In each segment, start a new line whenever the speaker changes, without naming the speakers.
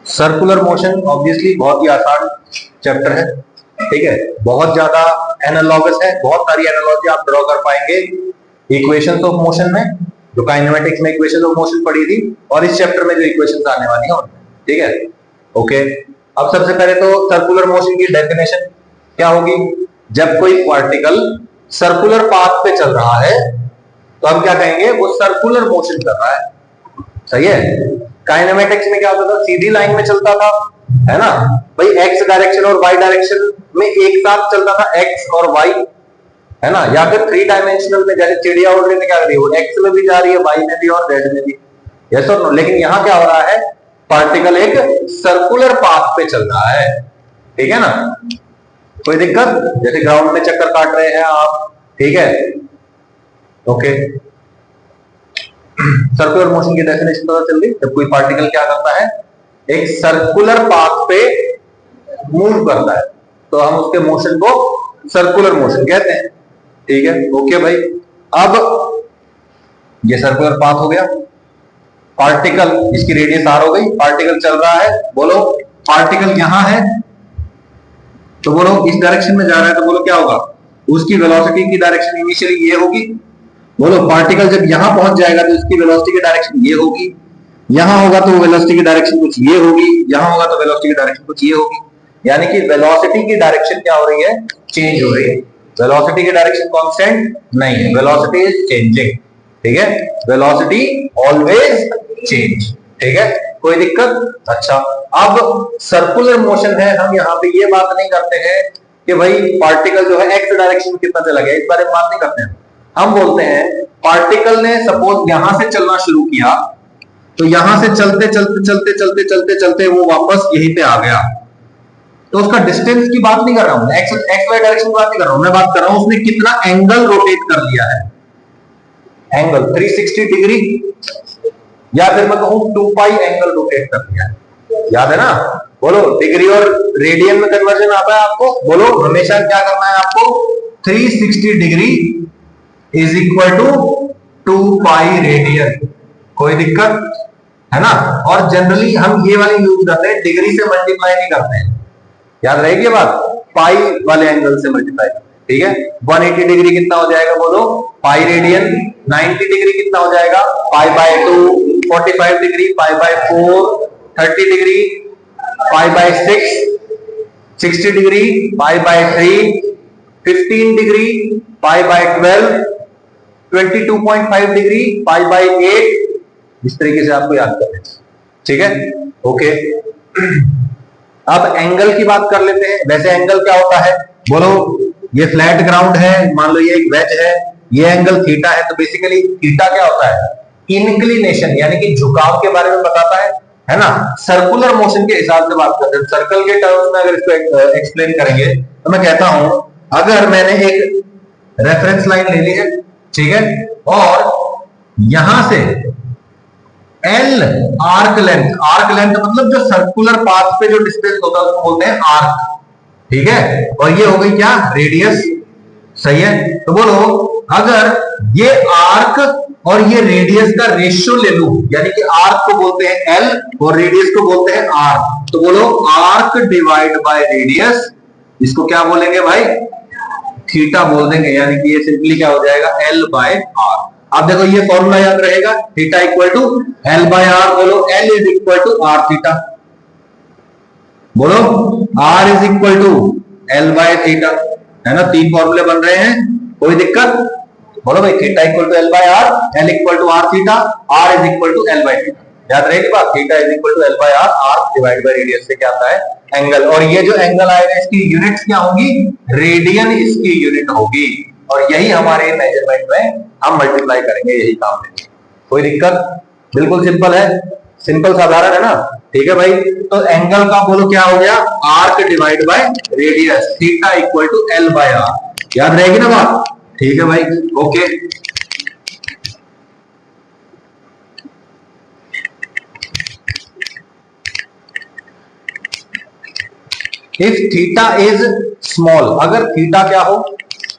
Circular motion obviously बहुत ही आसान chapter है, ठीक है। बहुत ज्यादा एनालॉगस है, बहुत सारी एनालॉजी आप ड्रॉ कर पाएंगे इक्वेशंस ऑफ मोशन में, जो काइनेमेटिक्स में इक्वेशंस ऑफ मोशन पढ़ी थी, और इस चैप्टर में जो इक्वेशंस आने वाली है उनमें, ठीक है। ओके, अब सबसे पहले तो सर्कुलर मोशन की डेफिनेशन क्या होगी। जब कोई पार्टिकल सर्कुलर पाथ पे चल रहा है तो हम क्या कहेंगे, वो सर्कुलर मोशन कर रहा है, सही है। काइनेमेटिक्स में क्या होता था, सीधी लाइन में चलता था, है ना भाई, एक्स डायरेक्शन और वाई डायरेक्शन में एक साथ चलता था, एक्स और वाई, है ना। या फिर थ्री डायमेंशनल में, जैसे चिड़िया उड़ रही है क्या कर रही है, वो एक्स में भी जा रही है, वाई में भी और जेड में भी, यस और नो। लेकिन यहां क्या हो रहा है, पार्टिकल एक सर्कुलर पाथ पे चल रहा है, ठीक है ना। कोई दिक्कत, जैसे ग्राउंड में चक्कर काट रहे हैं आप, ठीक है। ओके, सर्कुलर मोशन की डेफिनेशन पता चल गई। जब कोई पार्टिकल क्या करता है, एक सर्कुलर पाथ पे मूव करता है, तो हम उसके मोशन को सर्कुलर मोशन कहते हैं, ठीक है। ओके भाई, अब ये सर्कुलर पाथ हो गया, पार्टिकल, इसकी रेडियस आर हो गई, पार्टिकल चल रहा है, बोलो पार्टिकल यहां है तो बोलो इस डायरेक्शन में जा रहा है, तो बोलो क्या होगा, उसकी वेलोसिटी की डायरेक्शन इनिशियली ये होगी। बोलो पार्टिकल जब यहां पहुंच जाएगा तो इसकी वेलोसिटी की डायरेक्शन ये होगी, यहां होगा तो वेलोसिटी की डायरेक्शन कुछ ये होगी, यहां होगा तो वेलोसिटी की डायरेक्शन कुछ ये होगी। यानी कि वेलोसिटी की डायरेक्शन क्या हो रही है, चेंज हो रही है। वेलोसिटी की डायरेक्शन कांस्टेंट नहीं है, वेलोसिटी इज चेंजिंग, ठीक है। वेलोसिटी ऑलवेज चेंज, ठीक है, कोई दिक्कत। अच्छा, अब सर्कुलर मोशन है, हम यहाँ पे ये बात नहीं करते हैं कि भाई पार्टिकल जो है एक्स डायरेक्शन में कितना चला गया, इस बारे में बात नहीं करते हैं। हम बोलते हैं पार्टिकल ने सपोज यहां से चलना शुरू किया, तो यहां से चलते चलते चलते चलते चलते चलते वो वापस यहीं पे आ गया, तो उसका डिस्टेंस की बात नहीं कर रहा हूं, एक्स वाई डायरेक्शन की बात नहीं कर रहा हूं, मैं बात कर रहा हूं उसने कितना एंगल रोटेट कर लिया है। एंगल 360 डिग्री, या फिर मैं कहूं 2 पाई एंगल रोटेट कर लिया है, याद है ना। बोलो डिग्री और रेडियन में कन्वर्जन आता है आपको, बोलो हमेशा क्या करना है आपको, 360 degree is equal to 2 pi radian, कोई दिक्कत है ना। और जनरली हम ये वाली यूज करते हैं, डिग्री से मल्टीप्लाई नहीं करते हैं, याद रहेगी बात, पाई वाले एंगल से मल्टीप्लाई, ठीक है। 180 डिग्री कितना हो जाएगा, बोलो पाई रेडियन। 90 डिग्री कितना हो जाएगा, पाई by 2। 45 degree pi by 4। 30 degree pi by 6। 60 degree pi by 3। 15 degree pi by 12। 22.5 degree pi by 8। इस तरीके से आपको याद करना है, ठीक है। ओके, अब एंगल की बात कर लेते हैं। वैसे एंगल क्या होता है, बोलो ये फ्लैट ग्राउंड है, मान लो ये एक वेज है, ये एंगल थीटा है, तो बेसिकली थीटा क्या होता है, इंक्लिनेशन यानी कि झुकाव के बारे में बताता है ना। सर्कुलर मोशन के हिसाब से बात करते हैं, सर्कल के टर्म्स में अगर इसको एक्सप्लेन करेंगे तो मैं कहता हूं, अगर मैंने एक रेफरेंस लाइन ले ली है, ठीक है, और यहां से एल आर्क लेंथ मतलब जो सर्कुलर पाथ पे जो डिस्टेंस होता है उसको बोलते हैं आर्क, ठीक है। और ये हो गई क्या, रेडियस, सही है। तो बोलो अगर ये आर्क और ये रेडियस का रेशियो ले लूं, यानी कि आर्क को बोलते हैं एल और रेडियस को बोलते हैं आर, तो बोलो आर्क डिवाइड बाय रेडियस, इसको क्या बोलेंगे भाई, थीटा बोल देंगे। यानी कि ये सिंपली क्या हो जाएगा, एल बाय आर। आप देखो ये फॉर्मूला याद रहेगा, theta equal to L by R, बोलो L is equal to R theta, बोलो R is equal to L by theta, है ना। 3 फॉर्मूले बन रहे हैं, कोई दिक्कत, बोलो भाई theta equal to L by R, L equal to R theta, R is equal to L by theta, याद रहेगी बात। Theta is equal to L by R, R divide by radius से क्या आता है, एंगल। और ये जो एंगल आएगा इसकी यूनिट्स क्या होंगी, रेडियन इसकी यूनिट होगी, और यही हमारे मेजरमेंट में हम मल्टीप्लाई करेंगे, यही काम है, कोई दिक्कत, बिल्कुल सिंपल है, सिंपल साधारण है ना, ठीक है भाई। तो एंगल का बोलो क्या हो गया, arc divide by radius, theta equal to L by R, याद रहेगी ना बात, ठीक है भाई। Okay, if theta is small, अगर थीटा क्या हो,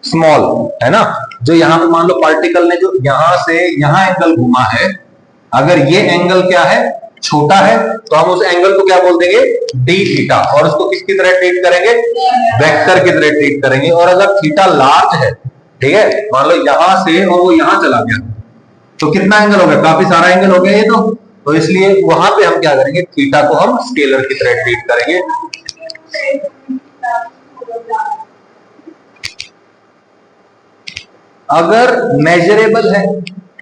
स्मॉल, है ना। जो यहां पे मान लो पार्टिकल ने जो यहां से यहां एंगल घुमा है, अगर ये एंगल क्या है, छोटा है तो हम उस एंगल को क्या बोल देंगे, डी थीटा, और उसको किसकी तरह ट्रीट करेंगे, वेक्टर की तरह ट्रीट करेंगे। और अगर थीटा लार्ज है, ठीक है, मान लो यहां से और वो यहां चला गया, तो कितना एंगल हो गया, काफी सारा एंगल हो गया ये तो इसलिए वहां पे हम क्या करेंगे, थीटा को हम स्केलर की तरह ट्रीट करेंगे। अगर मेजरेबल है,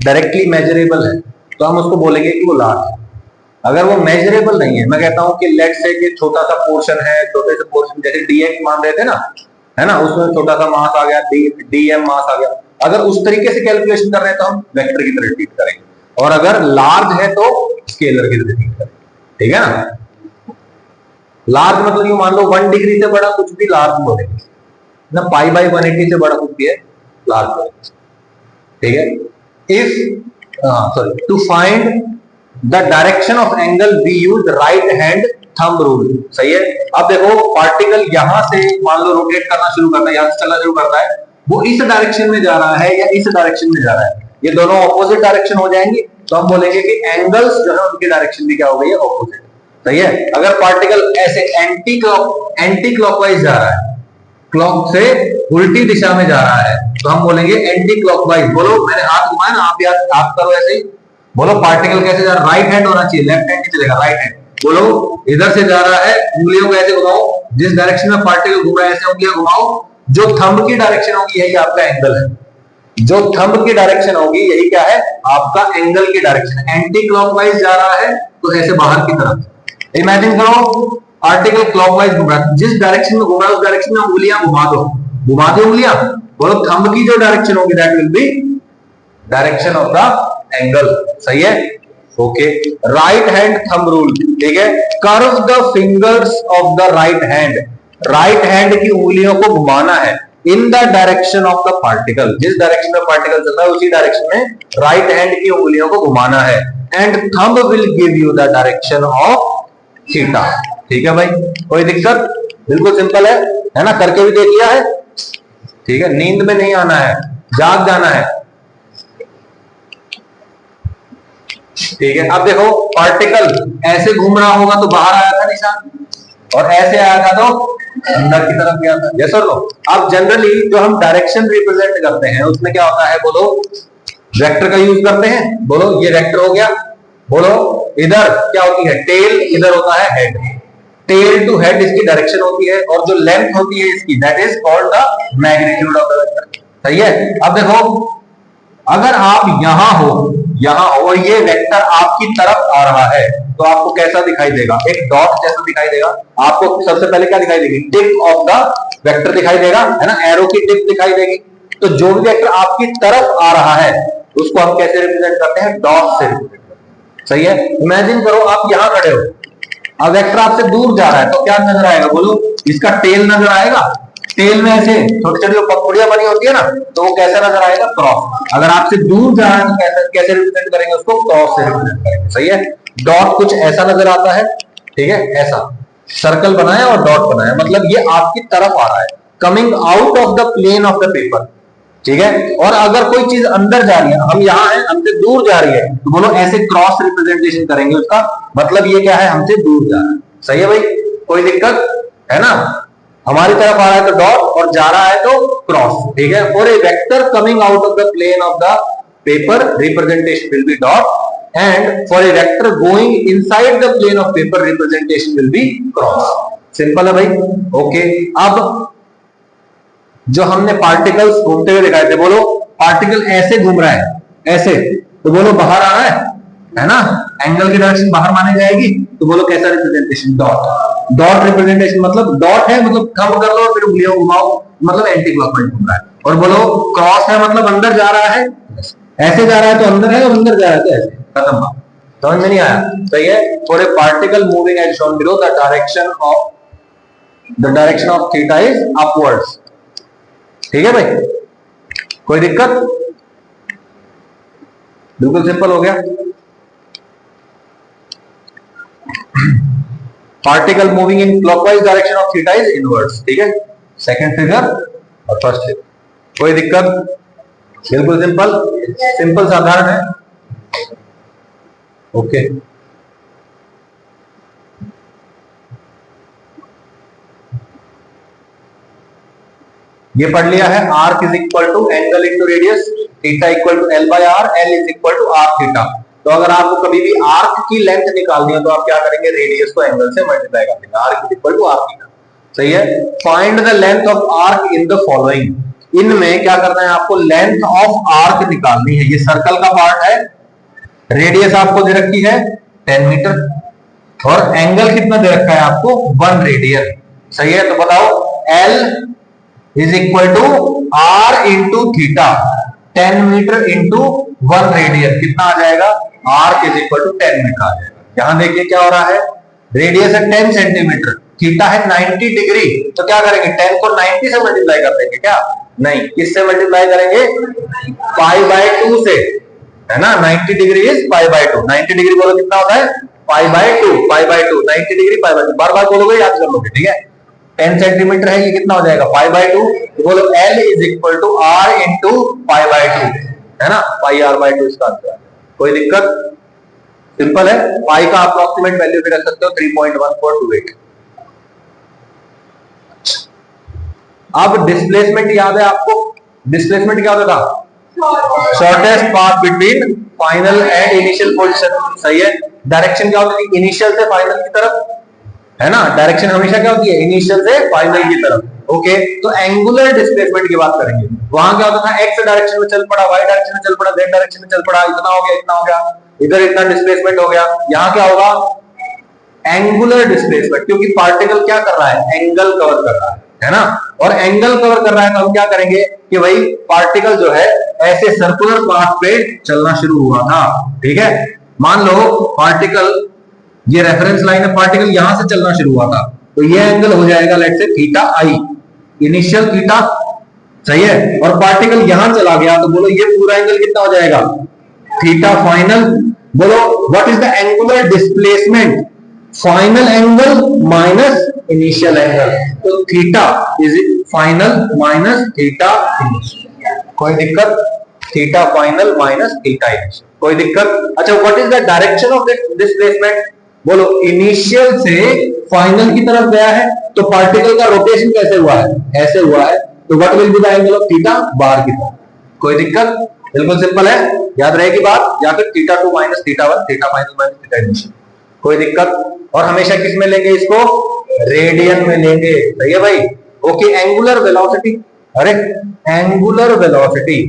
डायरेक्टली मेजरेबल है, तो हम उसको बोलेंगे कि वो लार्ज है। अगर वो मेजरेबल नहीं है, मैं कहता हूं कि लेट से कि छोटा सा पोर्शन है, छोटे से पोर्शन जैसे डीएक्स मान रहे थे ना, है ना, उसमें छोटा सा मास आ गया, डीएम मास आ गया, अगर उस तरीके से कैलकुलेशन कर रहे हैं तो हम वेक्टर की तरह ट्रीट करेंगे, और अगर लार्ज है तो स्केलर की तरह ट्रीट करेंगे, ठीक है ना। लार्ज मतलब ये मान लो 1 डिग्री से बड़ा कुछ भी लार्ज बोलेंगे ना, पाई बाई 180 से बड़ा कुछ भी है लार्ज बोलेंगे, ठीक है। If sorry, to find the direction of angle we use right hand thumb rule, सही है। अब देखो पार्टिकल यहां से मान लो रोटेट करना शुरू करता है, यहां से चलना शुरू करता है, वो इस डायरेक्शन में जा रहा है या इस डायरेक्शन में जा रहा है, ये दोनों ऑपोजिट डायरेक्शन हो जाएंगे, तो हम बोलेंगे कि एंगल्स जो है उनकी डायरेक्शन भी क्या हो गई है, ऑपोजिट, सही है। अगर पार्टिकल ऐसे एंटी क्लॉकवाइज जा रहा है, क्लॉक से उल्टी दिशा में जा रहा है, तो हम बोलेंगे एंटी क्लॉकवाइज। बोलो, मैंने हाथ घुमाया ना, आप करो ऐसे ही, बोलो पार्टिकल कैसे जा रहा है, राइट हैंड होना चाहिए, लेफ्ट हैंड नहीं चलेगा, राइट हैंड। बोलो इधर से जा रहा है, उंगलियों को ऐसे घुमाओ, जिस डायरेक्शन में पार्टिकल घूम रहा है ऐसे उंगलियां घुमाओ, जो थंब की डायरेक्शन होगी यही आपका एंगल है, जो थंब की डायरेक्शन होगी यही क्या है, आपका एंगल की डायरेक्शन। एंटी क्लॉकवाइज जा रहा है तो ऐसे बाहर की तरफ, इमेजिन करो पार्टिकल क्लॉकवाइज घूम रहा है, जिस डायरेक्शन में घूम रहा है उस डायरेक्शन में उंगलियां घुमा दो उंगलियां, बोलो थंब की जो डायरेक्शन होगी that will be direction of the angle, सही है। Okay, right hand thumb rule, ठीक है। Curve the fingers of the right hand, right hand की उंगलियों को घुमाना है in the direction of the particle, जिस डायरेक्शन में पार्टिकल चल रहा है उसी डायरेक्शन में राइट हैंड की उंगलियों को घुमाना है, and thumb will give you the direction of theta, ठीक है भाई, कोई दिक्कत, बिल्कुल सिंपल है ना, करके भी देख लिया है, ठीक है। नींद में नहीं आना है, जाग जाना है, ठीक है। अब देखो पार्टिकल ऐसे घूम रहा होगा तो बाहर आया था निशान, और ऐसे आया था तो अंदर की तरफ गया था, यस और नो। अब जनरली जो हम डायरेक्शन रिप्रेजेंट करते हैं उसमें क्या होता है, बोलो वेक्टर का यूज करते हैं, बोलो ये वेक्टर हो गया, बोलो इधर क्या होती है, टेल, इधर होता है हेड, टेल टू हेड इसकी डायरेक्शन होती है, और जो लेंथ होती है इसकी that is called the magnitude of the vector, सही है। अब देखो अगर आप यहां हो और ये वेक्टर आपकी तरफ आ रहा है तो आपको कैसा दिखाई देगा, एक डॉट जैसा दिखाई देगा, आपको सबसे पहले क्या दिखाई देगी, टिप ऑफ द वेक्टर दिखाई देगा, है ना, एरो की टिप दिखाई देगी। तो जो भी वेक्टर आपकी तरफ आ रहा है उसको हम कैसे रिप्रेजेंट करते हैं, डॉट से रिप्रेजेंट करते हैं, सही है। इमेजिन करो आप यहां खड़े हो, अब वेक्टर आपसे दूर जा रहा है तो क्या नजर आएगा, बोलो इसका टेल नजर आएगा, टेल में ऐसे छोटी छोटी पकड़ियां बनी होती है ना, तो वो कैसा नजर आएगा, क्रॉस। अगर आपसे दूर जा रहा है तो कैसे रिप्रेजेंट करेंगे उसको, क्रॉस से रिप्रेजेंट करेंगे, सही है। डॉट कुछ ऐसा नजर आता है, ठीक है, ऐसा सर्कल बनाया और डॉट बनाया, मतलब ये आपकी तरफ आ रहा है, coming out of the plane of the paper, ठीक है। और अगर कोई चीज अंदर जा रही है, हम यहाँ हैं, हमसे दूर जा रही है, तो बोलो ऐसे क्रॉस रिप्रेजेंटेशन करेंगे उसका, मतलब ये क्या है, हमसे दूर जा रहा है, सही है भाई, कोई दिक्कत है ना। हमारी तरफ आ रहा है तो डॉट और जा रहा है तो क्रॉस, ठीक है। For a vector coming out of the plane of the paper representation will be dot, and for a vector going inside the plane of paper representation will be cross. Simple है भाई, okay. अब जो हमने particles घूमते हुए दिखाए थे, बोलो पार्टिकल ऐसे घूम रहा है, ऐसे, तो बोलो बाहर आ रहा है ना, एंगल की डायरेक्शन बाहर मानी जाएगी, तो बोलो कैसा रिप्रेजेंटेशन, डॉट। डॉट रिप्रेजेंटेशन मतलब डॉट है मतलब थंब कर लो फिर उंगलियों घुमाओ, मतलब एंटी क्लॉकवाइज घूम रहा है। और बोलो क्रॉस है मतलब अंदर जा रहा है, ऐसे जा रहा है तो अंदर है, और अंदर जा रहा है तो ऐसे, खत्म बात, समझ में नहीं आया, सही है। For a particle moving as shown below the direction of theta is upwards, ठीक है भाई, कोई दिक्कत, बिल्कुल सिंपल हो गया। Particle moving in clockwise direction of theta is inverse, ठीक है, सेकंड फिगर और फर्स्ट फिगर, कोई दिक्कत, बिल्कुल सिंपल, सिंपल साधारण है, ओके। ये पढ़ लिया है, arc is equal to angle into radius, theta equal to L by R, L is equal to R theta. तो अगर आपको कभी भी आर्क की लेंथ निकालनी हो तो आप क्या करेंगे, रेडियस को एंगल से मल्टीप्लाई कर देंगे, arc is equal to R theta. सही है। Find the length of arc in the following, इनमें क्या करना है आपको, लेंथ ऑफ आर्क निकालनी है। ये सर्कल का पार्ट है, रेडियस आपको दे रखी है 10 मीटर और एंगल कितना दे रखा है आपको, 1 रेडियन। सही है। तो बताओ L is equal to R into theta, 10 metre into 1 radian कितना आ जाएगा, arc is equal to 10 metre आ जाएगा। यहां देखिए क्या हो रहा है, रेडियस है 10 सेंटीमीटर, थीटा है 90 डिग्री, तो क्या करेंगे 10 को 90 से मल्टीप्लाई कर देंगे क्या, नहीं, किससे मल्टीप्लाई करेंगे, पाई बाय 2 से, है ना। 90 degree is pi by 2, 90 degree बोलो कितना होता है, पाई by 2, pi by 2, 90 degree pi by 2, बार बार बोलोगे याद कर लोगे, ठीक है। 10 सेंटीमीटर है, ये कितना हो जाएगा, पाई बाय 2, तो बोलो L is equal to R into pi by 2, है ना, पाई आर बाय 2 इसका आंसर। कोई दिक्कत, सिंपल है। पाई का अप्रोक्सीमेट वैल्यू भी रख सकते हो 3.1428। अब डिस्प्लेसमेंट याद है आपको, डिस्प्लेसमेंट क्या होता था, shortest path between final and initial position. सही है। डायरेक्शन क्या होती है, इनिशियल से फाइनल की तरफ, है ना, डायरेक्शन हमेशा क्या होती है, इनिशियल से फाइनल की तरफ। ओके, तो एंगुलर डिस्प्लेसमेंट की बात करेंगे, वहां क्या होता था, एक्स डायरेक्शन में चल पड़ा, वाई डायरेक्शन में चल पड़ा, जेड डायरेक्शन में चल पड़ा, इतना हो गया, इतना हो गया, इधर इतना डिस्प्लेसमेंट हो गया। यहां क्या होगा, एंगुलर डिस्प्लेसमेंट, क्योंकि पार्टिकल क्या कर रहा है, एंगल कवर कर रहा है ना, और एंगल कवर कर रहा है तो हम क्या करेंगे कि भाई पार्टिकल जो है ऐसे सर्कुलर पाथ पे चलना शुरू हुआ था। ठीक है, मान लो पार्टिकल, ये रेफरेंस लाइन है, पार्टिकल यहां से चलना शुरू हुआ था, तो ये एंगल हो जाएगा let's say theta I, initial theta. सही है। और पार्टिकल यहां चला गया तो बोलो ये पूरा एंगल कितना हो जाएगा, थीटा फाइनल। बोलो what is the angular displacement, final angle minus initial angle, तो theta is final minus theta initial. कोई दिक्कत, theta final minus theta initial, कोई दिक्कत। अच्छा, what is the direction of displacement, बोलो इनिशियल से फाइनल की तरफ गया है तो पार्टिकल का रोटेशन कैसे हुआ है, ऐसे हुआ है, तो what will be the angle of theta, बाहर की तरफ। कोई दिक्कत, बिल्कुल सिंपल है, याद रहेगी बात, या फिर theta 2 minus theta 1, theta final minus theta initial. कोई दिक्कत, और हमेशा किस में लेंगे इसको, रेडियन में लेंगे। सही है भाई। ओके, एंगुलर वेलोसिटी, अरे एंगुलर वेलोसिटी,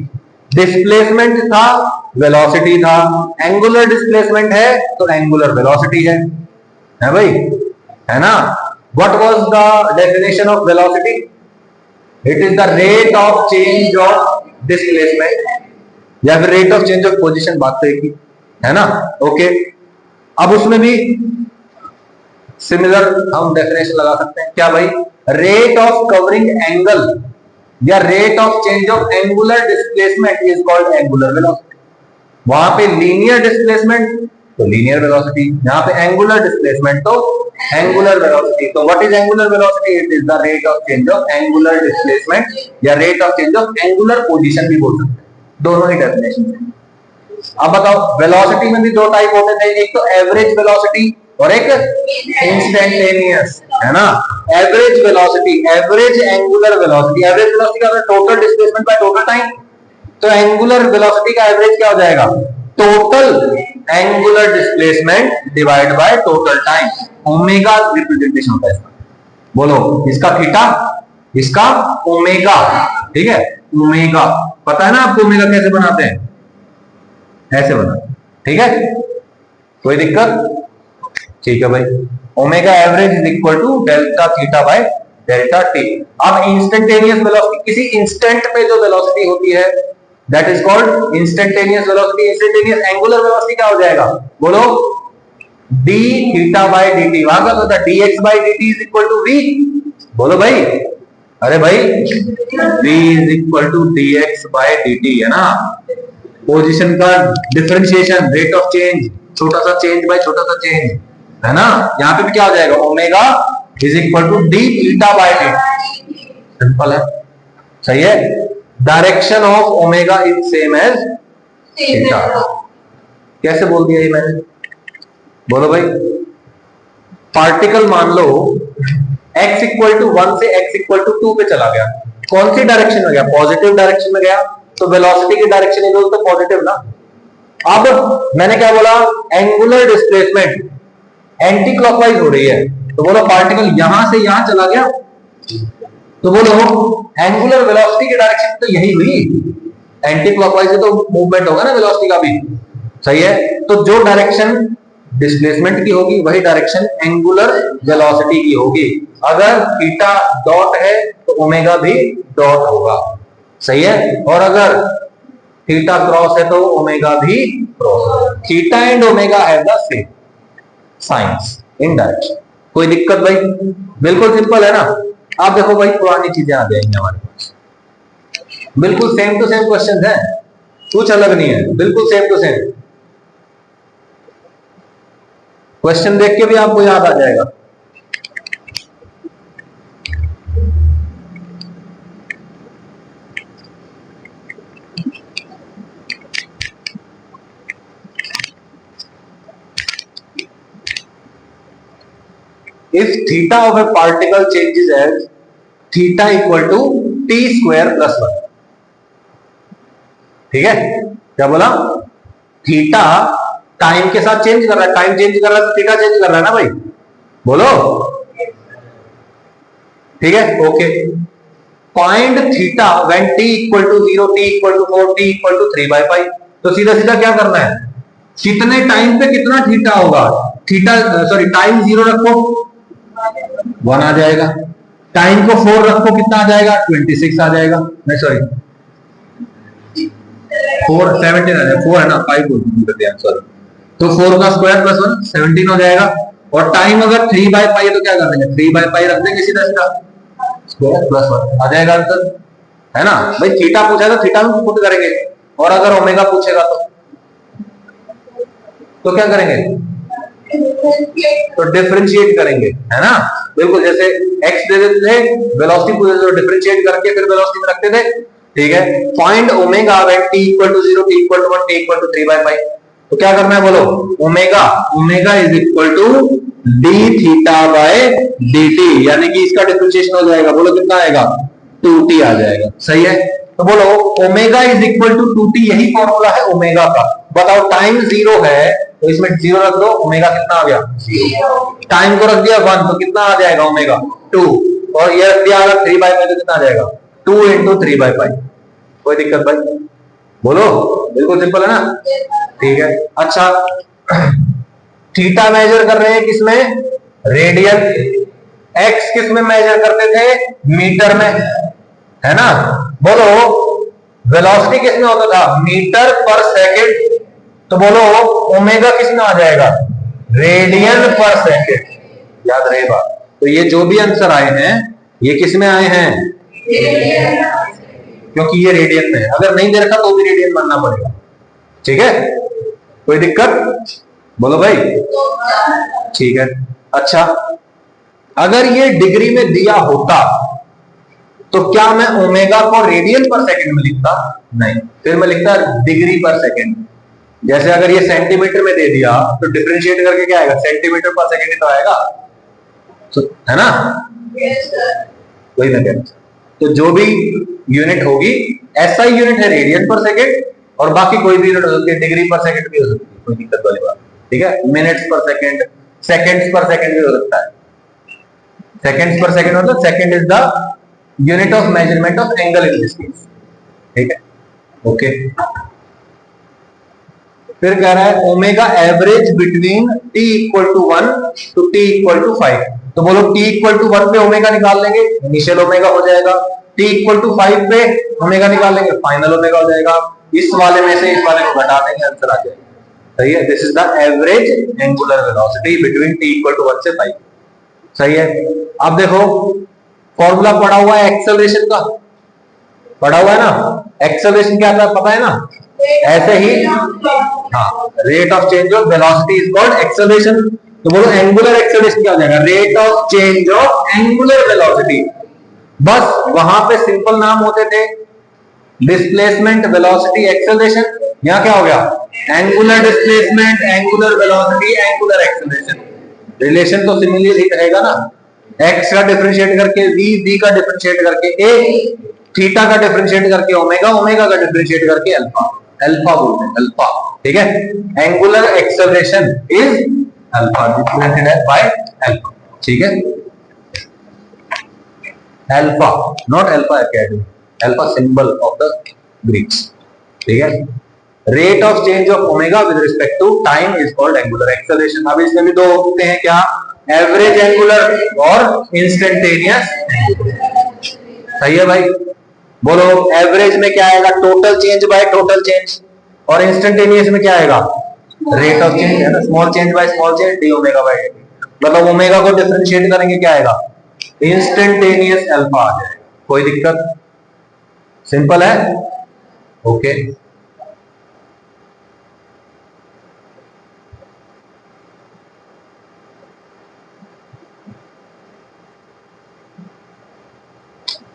डिस्प्लेसमेंट था, वेलोसिटी था, एंगुलर डिस्प्लेसमेंट है तो एंगुलर वेलोसिटी है भाई, है ना। What was the definition of velocity, it is the rate of change of displacement, या फिर rate of change of position, बात तो एक ही है ना। ओके, अब उसमें भी सिमिलर हम डेफिनेशन लगा सकते हैं, क्या भाई, रेट ऑफ कवरिंग एंगल या rate of change of angular displacement is called angular velocity. वहां पे लीनियर डिस्प्लेसमेंट तो लीनियर वेलोसिटी, यहां पे एंगुलर डिस्प्लेसमेंट तो एंगुलर वेलोसिटी। तो what is angular velocity, it is the rate of change of angular displacement या rate of change of angular position भी बोल सकते हैं, दोनों ही डेफिनेशन है। अब बताओ, वेलोसिटी में भी दो टाइप होते थे, एक तो एवरेज वेलोसिटी और एक इंस्टेंटेनियस, है ना। Average velocity, average angular velocity, average velocity का total displacement by total time, तो एंगुलर वेलोसिटी का एवरेज क्या हो जाएगा, total angular displacement divide by total time, omega representation होता है इसका। बोलो इसका थीटा, इसका ओमेगा, ठीक है, ओमेगा पता है ना आपको, ओमेगा कैसे बनाते हैं, ऐसे बनाते हैं, ठीक है, कोई दिक्कत, ठीक है भाई। Omega average is equal to delta theta by delta T. अब इंस्टेंटेनियस वेलोसिटी, किसी इंस्टेंट पे जो वेलोसिटी होती है that is called instantaneous velocity. Instantaneous angular velocity क्या हो जाएगा, बोलो D theta by D T, वहां का होता है dx by dt is equal to v, बोलो भाई, अरे भाई v is equal to dx by dt, है ना। पोजीशन का डिफरेंशिएशन, रेट ऑफ चेंज, छोटा सा चेंज बाय छोटा सा चेंज, है ना। यहां पे भी क्या हो जाएगा, omega is equal to D theta by D, simple है, सही है। Direction of omega is same as theta, कैसे बोल दिया ये मैंने, बोलो भाई। पार्टिकल मान लो x इक्वल टू 1 से x इक्वल टू 2 पे चला गया, कौन सी डायरेक्शन में गया? पॉजिटिव डायरेक्शन में गया, तो वेलोसिटी की डायरेक्शन इज तो पॉजिटिव ना। अब मैंने क्या बोला? एंगुलर डिस्प्लेसमेंट एंटी क्लॉकवाइज हो रही है, तो बोलो पार्टिकल यहां से यहां चला गया, तो बोलो एंगुलर वेलोसिटी की डायरेक्शन तो यही हुई, एंटी क्लॉकवाइज से तो मूवमेंट होगा ना वेलोसिटी का भी, सही है। तो जो डायरेक्शन डिस्प्लेसमेंट की होगी वही डायरेक्शन एंगुलर वेलोसिटी की होगी। अगर थीटा डॉट है तो ओमेगा भी डॉट होगा, सही है। और अगर थीटा क्रॉस है तो ओमेगा भी cross. Theta and omega have the same science in direction. कोई दिक्कत भाई? बिल्कुल सिंपल है ना। आप देखो भाई पुरानी चीजें आ जाएंगी हमारे पास, बिल्कुल सेम टू सेम क्वेश्चन है, कुछ अलग नहीं है, बिल्कुल सेम टू सेम। क्वेश्चन देख के भी आपको याद आ जाएगा। If theta of a particle changes as theta equal to t square plus 1, ठीक है। क्या बोला? थीटा टाइम के साथ चेंज कर रहा है, टाइम चेंज कर रहा है तो थीटा चेंज कर रहा है ना भाई, बोलो, ठीक है, okay. Find theta when t equal to 0, t equal to 4, t equal to 3/5। तो सीधा सीधा क्या करना है? कितने टाइम पे कितना थीटा होगा? थीटा सॉरी टाइम 0 रखो 1 आ जाएगा, टाइम को 4 रखो कितना आ जाएगा? 26 आ जाएगा, नहीं सॉरी 4 17 आ जाएगा, 4 है ना, 5 बोल दिया सॉरी। तो 4 का स्क्वायर प्लस 1 17 हो जाएगा। और टाइम अगर 3/5 तो क्या कर देंगे? 3/5 रख देंगे, सीधा सीधा स्क्वायर प्लस 1 आ जाएगा आंसर, है ना भाई। थीटा पूछा तो थीटा में पुट करेंगे, और अगर ओमेगा पूछेगा तो क्या करेंगे? तो डिफरेंशिएट करेंगे, है ना। बिल्कुल जैसे x दे देते थे, वेलोसिटी पूछे तो डिफरेंशिएट करके फिर वेलोसिटी में रखते थे, ठीक है। Find omega when t equal to 0, t equal to 1, t equal to 3/5। तो क्या करना है बोलो? Omega is equal to d theta by dt, यानी कि इसका डिफरेंशिएशन हो जाएगा, बोलो कितना आएगा? 2t आ जाएगा, सही है। तो बोलो omega is equal to 2t, यही फॉर्मूला है ओमेगा का। बताओ टाइम 0 है तो इसमें 0 रख दो, ओमेगा कितना आ गया? 0। टाइम को रख दिया 1 तो कितना आ जाएगा? ओमेगा 2। और ये रख दिया अगर 3/5 तो कितना आ जाएगा? 2 × 3/5। कोई दिक्कत भाई? बोलो, बिल्कुल सिंपल है ना, ठीक है। अच्छा थीटा मेजर कर रहे हैं किसमें? रेडियन। एक्स किस में मेजर करते थे? मीटर में, है ना। बोलो वेलोसिटी किस में होता था? मीटर पर सेकंड। तो बोलो ओमेगा किस में आ जाएगा? रेडियन पर सेकंड, याद रहेगा। तो ये जो भी आंसर आए हैं ये किस में आए हैं? क्योंकि ये रेडियन में है, अगर नहीं दे रखा तो भी रेडियन मानना पड़ेगा, ठीक है। कोई दिक्कत? बोलो भाई, ठीक है। अच्छा अगर ये डिग्री में दिया होता तो क्या मैं ओमेगा को रेडियन पर सेकंड में लिखता? नहीं, फिर मैं लिखता डिग्री पर सेकंड। जैसे अगर ये सेंटीमीटर में दे दिया तो डिफरेंशिएट करके क्या आएगा? सेंटीमीटर पर सेकंड ही तो आएगा, तो है ना, वही मैं कह रहा हूं। तो जो भी यूनिट होगी ऐसा ही यूनिट है रेडियन पर सेकंड, और बाकी कोई भी यूनिट हो सकती है, डिग्री पर सेकंड भी हो सकती है, कोई दिक्कत वाली बात, ठीक है। मिनट्स पर सेकंड, सेकंड्स पर सेकंड भी हो सकता है। सेकंड्स पर सेकंड मतलब second is the unit of measurement of angle in this case, ठीक है, ओके। फिर कह रहा है omega average between t equal to 1 to t equal to 5। तो बोलो t इक्वल टू 1 पे ओमेगा निकाल लेंगे, इनिशियल ओमेगा हो जाएगा। t इक्वल टू 5 पे ओमेगा निकाल लेंगे, फाइनल ओमेगा हो जाएगा। इस वाले में से इस वाले को घटा देंगे, आंसर आ जाएगा, सही है। This is the average angular velocity between t equal to 1 से 5, सही है। अब देखो फॉर्मूला पढ़ा हुआ है एक्सेलरेशन का, पढ़ा हुआ है ना। एक्सेलरेशन क्या था पता है ना? ऐसे ही हाँ, rate of change of velocity is called acceleration. तो बोलो एंगुलर एक्सेलरेशन क्या हो जाएगा? Rate of change of angular velocity. बस वहां पे सिंपल नाम होते थे डिस्प्लेसमेंट, वेलोसिटी, एक्सेलरेशन। यहां क्या हो गया? Angular displacement, angular velocity, angular acceleration. Relation तो सिमिलर ही रहेगा ना, x का डिफरेंशिएट करके v, v का डिफरेंशिएट करके a, थीटा का डिफरेंशिएट करके ओमेगा, ओमेगा का डिफरेंशिएट करके अल्फा, अल्फा बोलते हैं अल्फा, ठीक है। Angular acceleration is alpha, represented by alpha, ठीक है। Alpha, not Alpha Academy, alpha symbol of the Greeks, ठीक है। Rate of change of omega with respect to time is called angular acceleration. अब इसमें भी दो होते हैं, क्या? एवरेज एंगुलर और इंस्टेंटेनियस। सही है भाई, बोलो एवरेज में क्या आएगा? Total change by total change, और इंस्टेंटेनियस में क्या आएगा? रेट ऑफ चेंज, है ना, small change by small change, D omega by D. मतलब ओमेगा को डिफरेंशिएट करेंगे, क्या आएगा? इंस्टेंटेनियस अल्फा आ जाएगा। कोई दिक्कत? सिंपल है, ओके।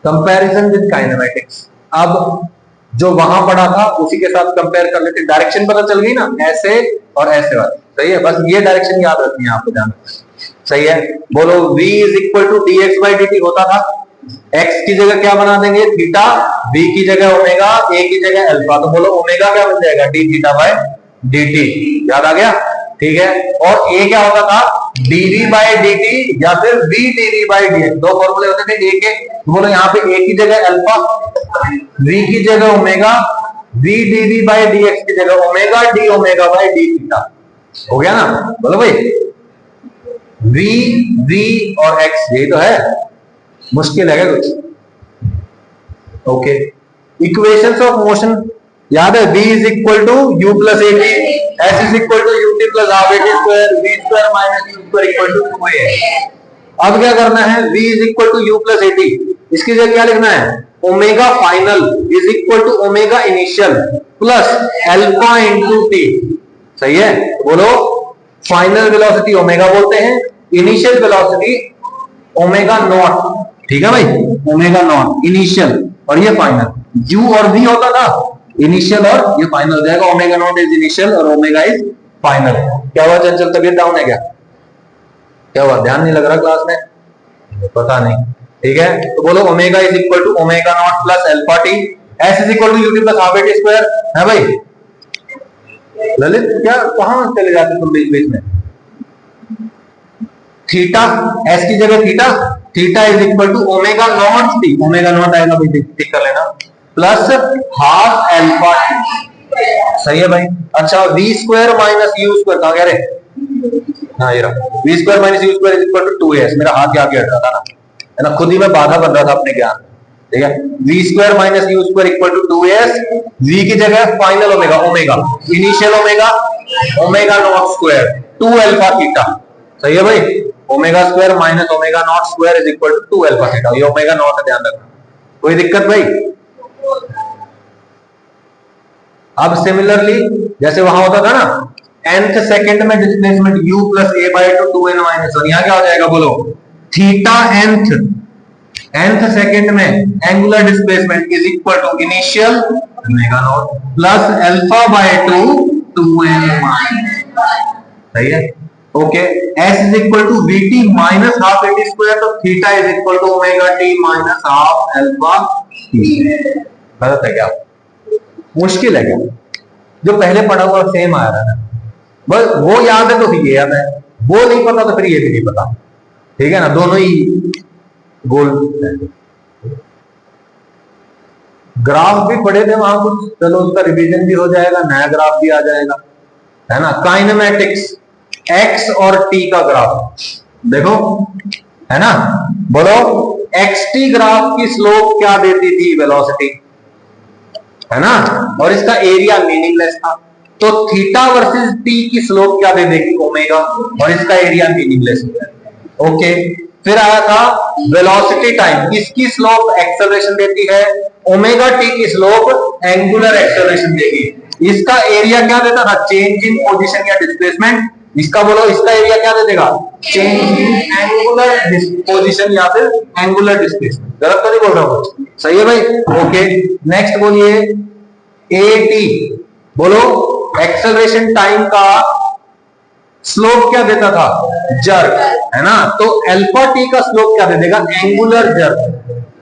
कंपैरिजन विद काइनेमैटिक्स, अब जो वहां पढ़ा था उसी के साथ कंपेयर कर लेते। डायरेक्शन पता चल गई ना, ऐसे और ऐसे वाली, सही है। बस ये डायरेक्शन याद रखनी है आपको, ध्यान, सही है। बोलो v is equal to d x by d t होता था, x की जगह क्या बना देंगे? थीटा, v की जगह ओमेगा, a की जगह अल्फा, तो बोलो ओमेगा क्या बन जाएगा? D theta by D T, याद आ गया, ठीक है। और a क्या होता था? dv बाय dt या फिर v dv बाय dx, दो फॉर्मूले होते थे a के। तो बोलो यहाँ पे a की जगह अल्फा, v की जगह omega, v dv by dx की जगह omega d omega by d theta, हो गया ना? बोलो भाई, v v और x, यही तो है, मुश्किल है क्या कुछ? ओके, इक्वेशंस ऑफ मोशन याद है, v is equal to u plus a t, s is equal to u t plus half a t square, v square minus u square equal to 2a। अब क्या करना है? v is equal to u plus a t, इसकी जगह क्या लिखना है? Omega final is equal to omega initial plus alpha into t, सही है। बोलो फाइनल वेलोसिटी ओमेगा बोलते हैं, इनिशियल वेलोसिटी ओमेगा नॉट, ठीक है भाई, ओमेगा नॉट इनिशियल, और ये फाइनल। u और v होता था इनिशियल, और ये फाइनल हो जाएगा। ओमेगा नॉट इज इनिशियल और ओमेगा इज फाइनल। क्या हुआ चंचल, तबीयत डाउन है क्या? क्या हुआ, ध्यान नहीं लग रहा क्लास में? पता नहीं, ठीक है। तो बोलो omega is equal to omega not plus alpha t, s is equal to u t plus half a t square, है भाई। ललित क्या कहां चले जाते तुम बीच बीच में? थीटा, एस की जगह theta, theta is equal to omega not t, omega not आएगा भाई, टिक कर लेना, प्लस हाफ अल्फा टी, सही है भाई। अच्छा, v square minus u square कहां गया रे? हाँ ये रहा, v square minus u square is equal to 2s, मेरा हाथ आगे हट रहा था ना, है ना, खुद ही मैं बाधा बन रहा था अपने ज्ञान, ठीक है। V square minus u square equal to 2s, v की जगह final omega, omega initial omega, omega not square 2 alpha theta, सही है भाई। Omega square minus omega not square is equal to 2 alpha theta, ये ओमेगा नॉट है, ध्यान रखना। कोई दिक्कत भाई? अब सिमिलरली जैसे वहां होता था ना, nth सेकंड में displacement u plus a by two 2n minus 1, यहां क्या हो जाएगा? बोलो थीटा nth सेकंड में angular displacement is equal to initial omega not plus alpha by two 2n minus, सही है, okay. s is equal to vt minus half at square, तो theta is equal to omega t minus half alpha t। गलत है क्या? मुश्किल है क्या? जो पहले पढ़ा हुआ सेम आ रहा है, बस वो याद है तो फिर ये याद है, वो नहीं पता तो फिर ये भी नहीं पता, ठीक है ना, दोनों ही गोल। ग्राफ भी पढ़े थे वहां कुछ, चलो उसका रिवीजन भी हो जाएगा, नया ग्राफ भी आ जाएगा, है ना। काइनेमैटिक्स, x और t का ग्राफ देखो, है ना। बोलो xt ग्राफ की स्लोप क्या देती थी? वेलोसिटी, है ना, और इसका एरिया मीनिंगलेस था। तो थीटा वर्सेस टी की स्लोप क्या दे देगी? ओमेगा, और इसका एरिया मीनिंगलेस है, ओके। फिर आया था वेलोसिटी टाइम, इसकी स्लोप एक्सेलरेशन देती है, ओमेगा टी की स्लोप एंगुलर एक्सेलरेशन देगी। इसका एरिया क्या देता था? चेंज इन पोजीशन या डिस्प्लेसमेंट। इसका बोलो, इसका एरिया क्या दे देगा? चेंज इन एंगुलर पोजीशन या फिर एंगुलर डिस्प्लेसमेंट। गलत तो नहीं बोल रहा हूं? सही है भाई, ओके। नेक्स्ट बोलिए एटी, बोलो एक्सेलरेशन टाइम का स्लोप क्या देता था? जर्क, है ना। तो अल्फा टी का स्लोप क्या दे देगा? एंगुलर जर्क,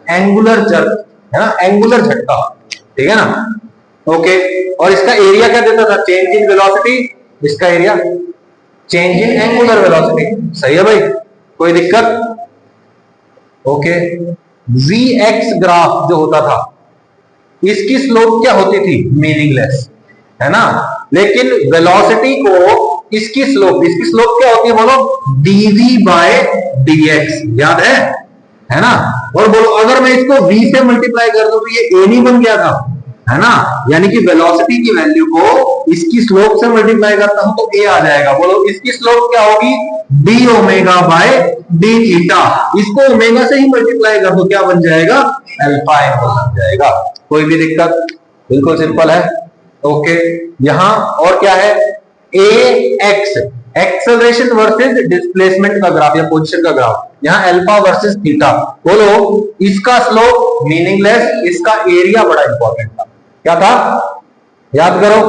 एंगुलर जर्क, है ना, एंगुलर झटका, ठीक है ना। ओके, और इसका एरिया क्या देता था, चेंज इन वेलोसिटी, इसका area change in angular velocity, सही है भाई, कोई दिक्कत। ओके, Vx ग्राफ जो होता था इसकी स्लोप क्या होती थी, मीनिंगलेस, है ना, लेकिन वेलोसिटी को इसकी स्लोप क्या होती है बोलो, dv बाय dx, याद है ना। और बोलो अगर मैं इसको v से मल्टीप्लाई कर दूं तो ये a नहीं बन गया था, है ना, यानी कि वेलोसिटी की वैल्यू को इसकी स्लोप से मल्टीप्लाई करता हूं तो a आ जाएगा। बोलो इसकी स्लोप क्या होगी, d omega by d theta, इसको ओमेगा से ही मल्टीप्लाई कर दो, क्या बन जाएगा, अल्फा एंगल बन जाएगा। कोई भी दिक्कत, बिल्कुल सिंपल है। ओके, यहां और क्या है, ए एक्स, एक्सेलरेशन वर्सेस डिस्प्लेसमेंट का ग्राफ या पोजीशन का ग्राफ, यहां अल्फा वर्सेस थीटा। बोलो इसका स्लोप मीनिंगलेस, इसका एरिया बड़ा इंपॉर्टेंट था, क्या था, याद करो।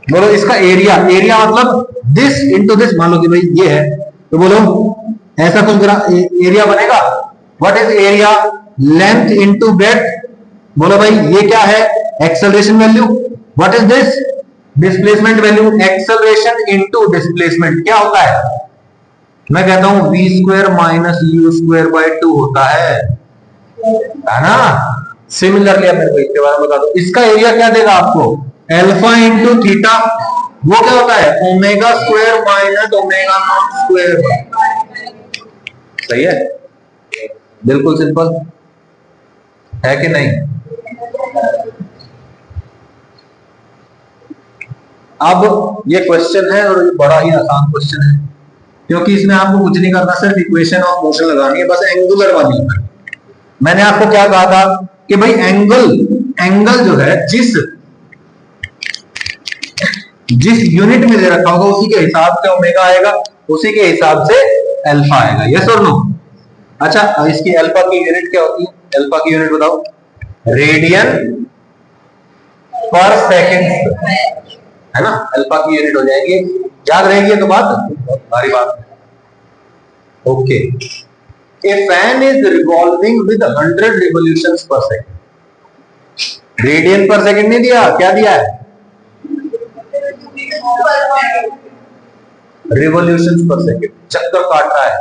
बोलो इसका एरिया, एरिया मतलब दिस इंटू दिस, मान लो कि भाई ये है तो बोलो ऐसा कुछ एरिया बनेगा, what is area, length into breadth. बोलो भाई ये क्या है, acceleration value, what is this, displacement value, acceleration into displacement क्या होता है, मैं कहता हूं v square minus u square by 2 होता है ना। सिमिलरली अब मेरे को इसके बारे में बता दो, इसका एरिया क्या देगा आपको, अल्फा इंटू थीटा, वो क्या होता है, omega square minus omega not square, सही है, बिल्कुल सिंपल है कि नहीं। अब ये क्वेश्चन है और ये बड़ा ही आसान क्वेश्चन है, क्योंकि इसमें आपको कुछ नहीं करना, सिर्फ इक्वेशन ऑफ मोशन लगानी है, बस एंगुलर वाली। मैंने आपको क्या कहा था कि भाई एंगल जो है जिस यूनिट में दे रखा होगा उसी के हिसाब से ओमेगा आएगा, उसी के हिसाब से अल्फा आएगा, यस और नो। अच्छा, इसकी अल्फा की यूनिट क्या होती है, अल्फा की यूनिट बताओ, रेडियन पर सेकेंड, है ना, अल्फा की यूनिट हो जाएगी, याद रहेगी तो बात, सारी बात। Okay, A fan is revolving with 100 revolutions per second, radian पर सेकंड नहीं दिया, क्या दिया है, रिवॉल्यूशंस पर सेकंड, चक्कर काट रहा है,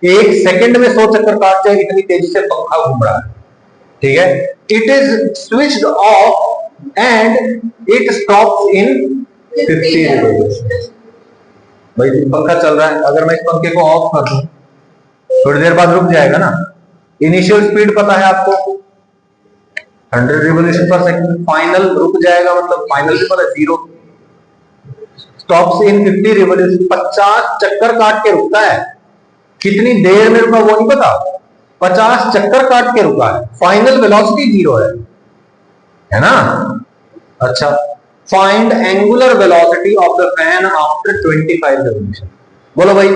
एक सेकंड में 100 चक्कर काट जाए, इतनी तेजी से पंखा घूम रहा है, ठीक है। It is switched off and it stops in 50 revolutions. भाई पंखा चल रहा है, अगर मैं इस पंखे को ऑफ कर दूं थोड़ी देर बाद रुक जाएगा ना, इनिशियल स्पीड पता है आपको 100 रिवॉल्यूशन पर सेकंड, फाइनल रुक जाएगा मतलब फाइनल भी पता है 0, स्टॉप्स इन 50 रिवॉल्यूशन, 50 चक्कर काट के रुकता है, कितनी देर में रुका वो नहीं पता, 50 चक्कर काट के रुका है, फाइनल वेलोसिटी 0 है ना। अच्छा, find angular velocity of the fan after 25 revolution. बोलो भाई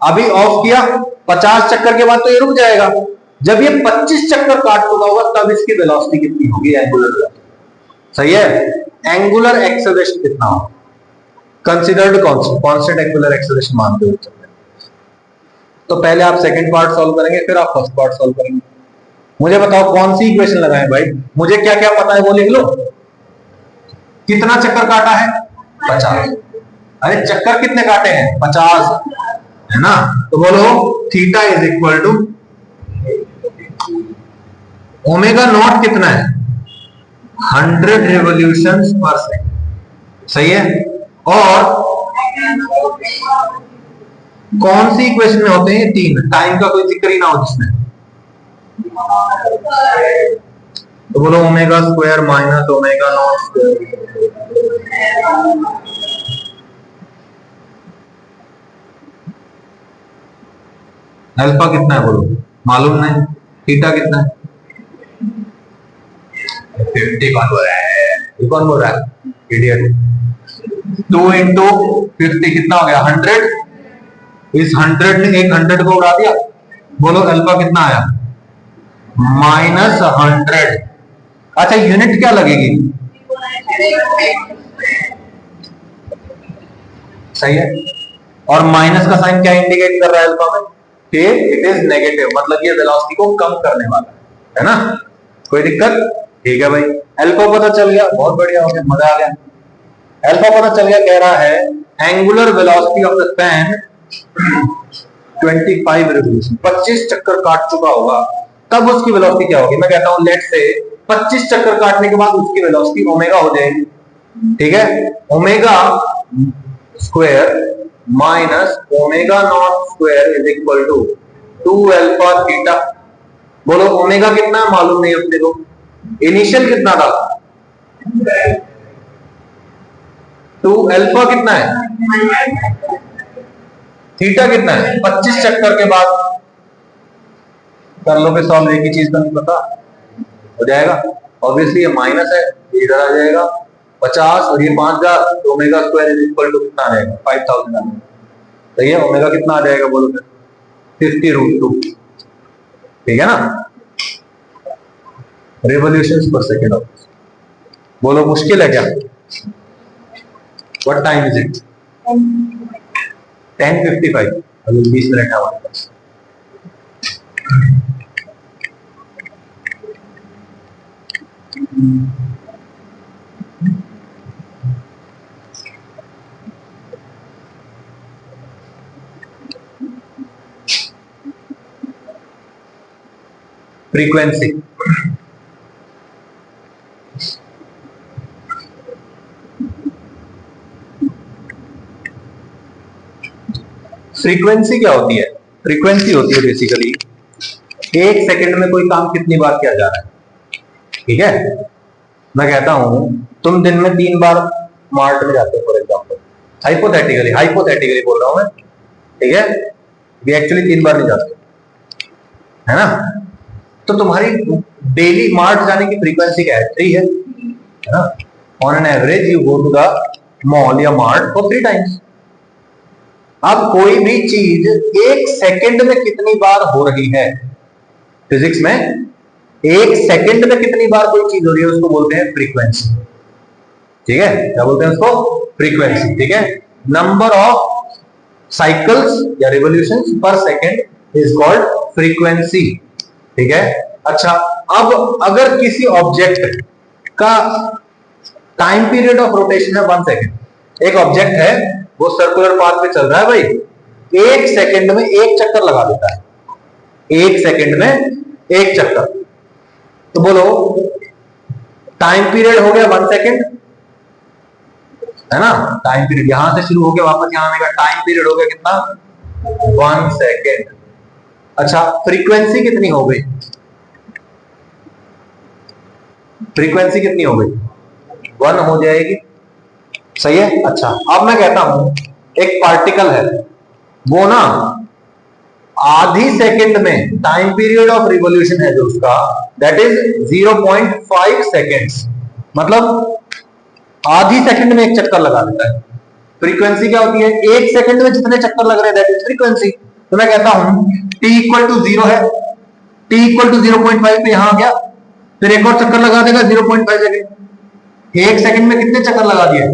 अभी ऑफ किया, 50 चक्कर के बाद तो ये रुक जाएगा, जब ये 25 चक्कर काट चुका होगा तब इसकी वेलोसिटी कितनी होगी, एंगुलर वेलोसिटी, सही है। एंगुलर एक्सेलरेशन कितना होगा, कंसिडर्ड कांस्टेंट एंगुलर एक्सेलरेशन मानते हुए चलते हैं। तो पहले आप सेकंड पार्ट सॉल्व करेंगे, फिर आप फर्स्ट पार्ट सॉल्व करेंगे। मुझे बताओ कौन सी इक्वेशन लगाएं भाई, मुझे क्या क्या पता है वो लिख लो। कितना चक्कर काटा है, 50, अरे चक्कर कितने काटे हैं, 50, है ना। तो बोलो theta is equal to omega not कितना है, 100 रिवॉल्यूशंस पर सेकंड, सही है। और कौन सी इक्वेशन में होते हैं 3, टाइम का कोई जिक्र ही ना हो जिसमें, तो बोलो omega square minus omega not square, alpha कितना है बोलो, मालूम नहीं, थीटा कितना है, 50 कौन बोल रहा है, ये कौन बोल रहा है, इडियट। 2 इंटू 50 कितना हो गया, 100, इस 100 ने एक 100 को उड़ा दिया, बोलो अल्फा कितना आया, -100। अच्छा यूनिट क्या लगेगी, सही है, और माइनस का साइन क्या इंडिकेट कर रहा है अल्फा में, कि इट इज नेगेटिव, मतलब ये वेलोसिटी को कम करने वाला है ना। कोई दिक्कत? ठीक है भाई, अल्फा पता चल गया, बहुत बढ़िया हो गया, मजा आ गया। अल्फा पता चल गया, कह रहा है angular velocity of the fan 25 revolution, 25 चक्कर काट चुका होगा, तब उसकी वेलोसिटी क्या होगी? मैं कहता हूं लेट से 25 चक्कर काटने के बाद उसकी वेलोसिटी ओमेगा हो जाएगी, ठीक है? Omega square minus omega not square is equal to 2 alpha theta. बोलो ओमेगा कितना है? मालूम नहीं अपने को। इनिशियल कितना था? 2 अल्फा कितना है? थीटा कितना है? 25 चक्कर के बाद कर लो पे सॉल्व, एक ही चीज का नहीं पता, हो जाएगा। ऑब्वियसली ये माइनस है, इधर आ जाएगा 50 और ये 5000, तो omega square is equal to कितना आ जाएगा? 5000 आ जाएगा। तो ये ओमेगा कितना आ जाएगा बोलो फिर? 50√2, ठीक है ना? रिवॉल्यूशंस पर सेकेंड ऑफ, बोलो मुश्किल है क्या? What time is it? 10:55, अभी 20 मिनट है हमारे पास। फ्रीक्वेंसी, फ्रीक्वेंसी क्या होती है? फ्रीक्वेंसी होती है बेसिकली एक सेकंड में कोई काम कितनी बार किया जा रहा है, ठीक है? मैं कहता हूं तुम दिन में 3 बार मार्ट में जाते हो फॉर एग्जांपल, हाइपोथेटिकली बोल रहा हूं मैं, ठीक है? ये एक्चुअली 3 बार नहीं जाते, है ना? तो तुम्हारी डेली मार्ट जाने की फ्रीक्वेंसी क्या है? 3 है ना? On an average you go to the mall या मार्ट फॉर 3 टाइम्स। अब कोई भी चीज एक सेकंड में कितनी बार हो रही है, फिजिक्स में एक सेकंड में कितनी बार कोई चीज हो रही है उसको बोलते हैं फ्रीक्वेंसी, ठीक है? क्या बोलते हैं उसको? फ्रीक्वेंसी, ठीक है? नंबर ऑफ साइकिल्स या revolutions per second is called frequency, ठीक है? अच्छा, अब अगर किसी ऑब्जेक्ट का टाइम पीरियड ऑफ रोटेशन है 1 सेकंड, एक ऑब्जेक्ट है वो सर्कुलर पाथ पे चल रहा है भाई, 1 सेकंड में 1 चक्कर लगा देता है, 1 सेकंड में 1 चक्कर, तो बोलो टाइम पीरियड हो गया 1 सेकंड, है ना? टाइम पीरियड यहां से शुरू होकर वापस यहां आने का टाइम पीरियड हो गया कितना? 1 सेकंड। अच्छा, फ्रीक्वेंसी कितनी हो गई? फ्रीक्वेंसी कितनी हो गई? 1 हो जाएगी, सही है? अच्छा, अब मैं कहता हूं एक पार्टिकल है वो ना आधी सेकंड में टाइम पीरियड ऑफ रिवॉल्यूशन है जो उसका दैट इज 0.5 सेकेंड्स, मतलब आधी सेकंड में 1 चक्कर लगा देता है। फ्रीक्वेंसी क्या होती है? 1 सेकंड में जितने चक्कर लग रहे हैं दैट इज फ्रीक्वेंसी। तो मैं कहता हूं t इक्वल टू 0 है, t इक्वल टू 0.5 पे यहां आ गया, फिर एक और चक्कर लगा देगा 0.5 सेकंड, 1 सेकंड में कितने चक्कर लगा दिए?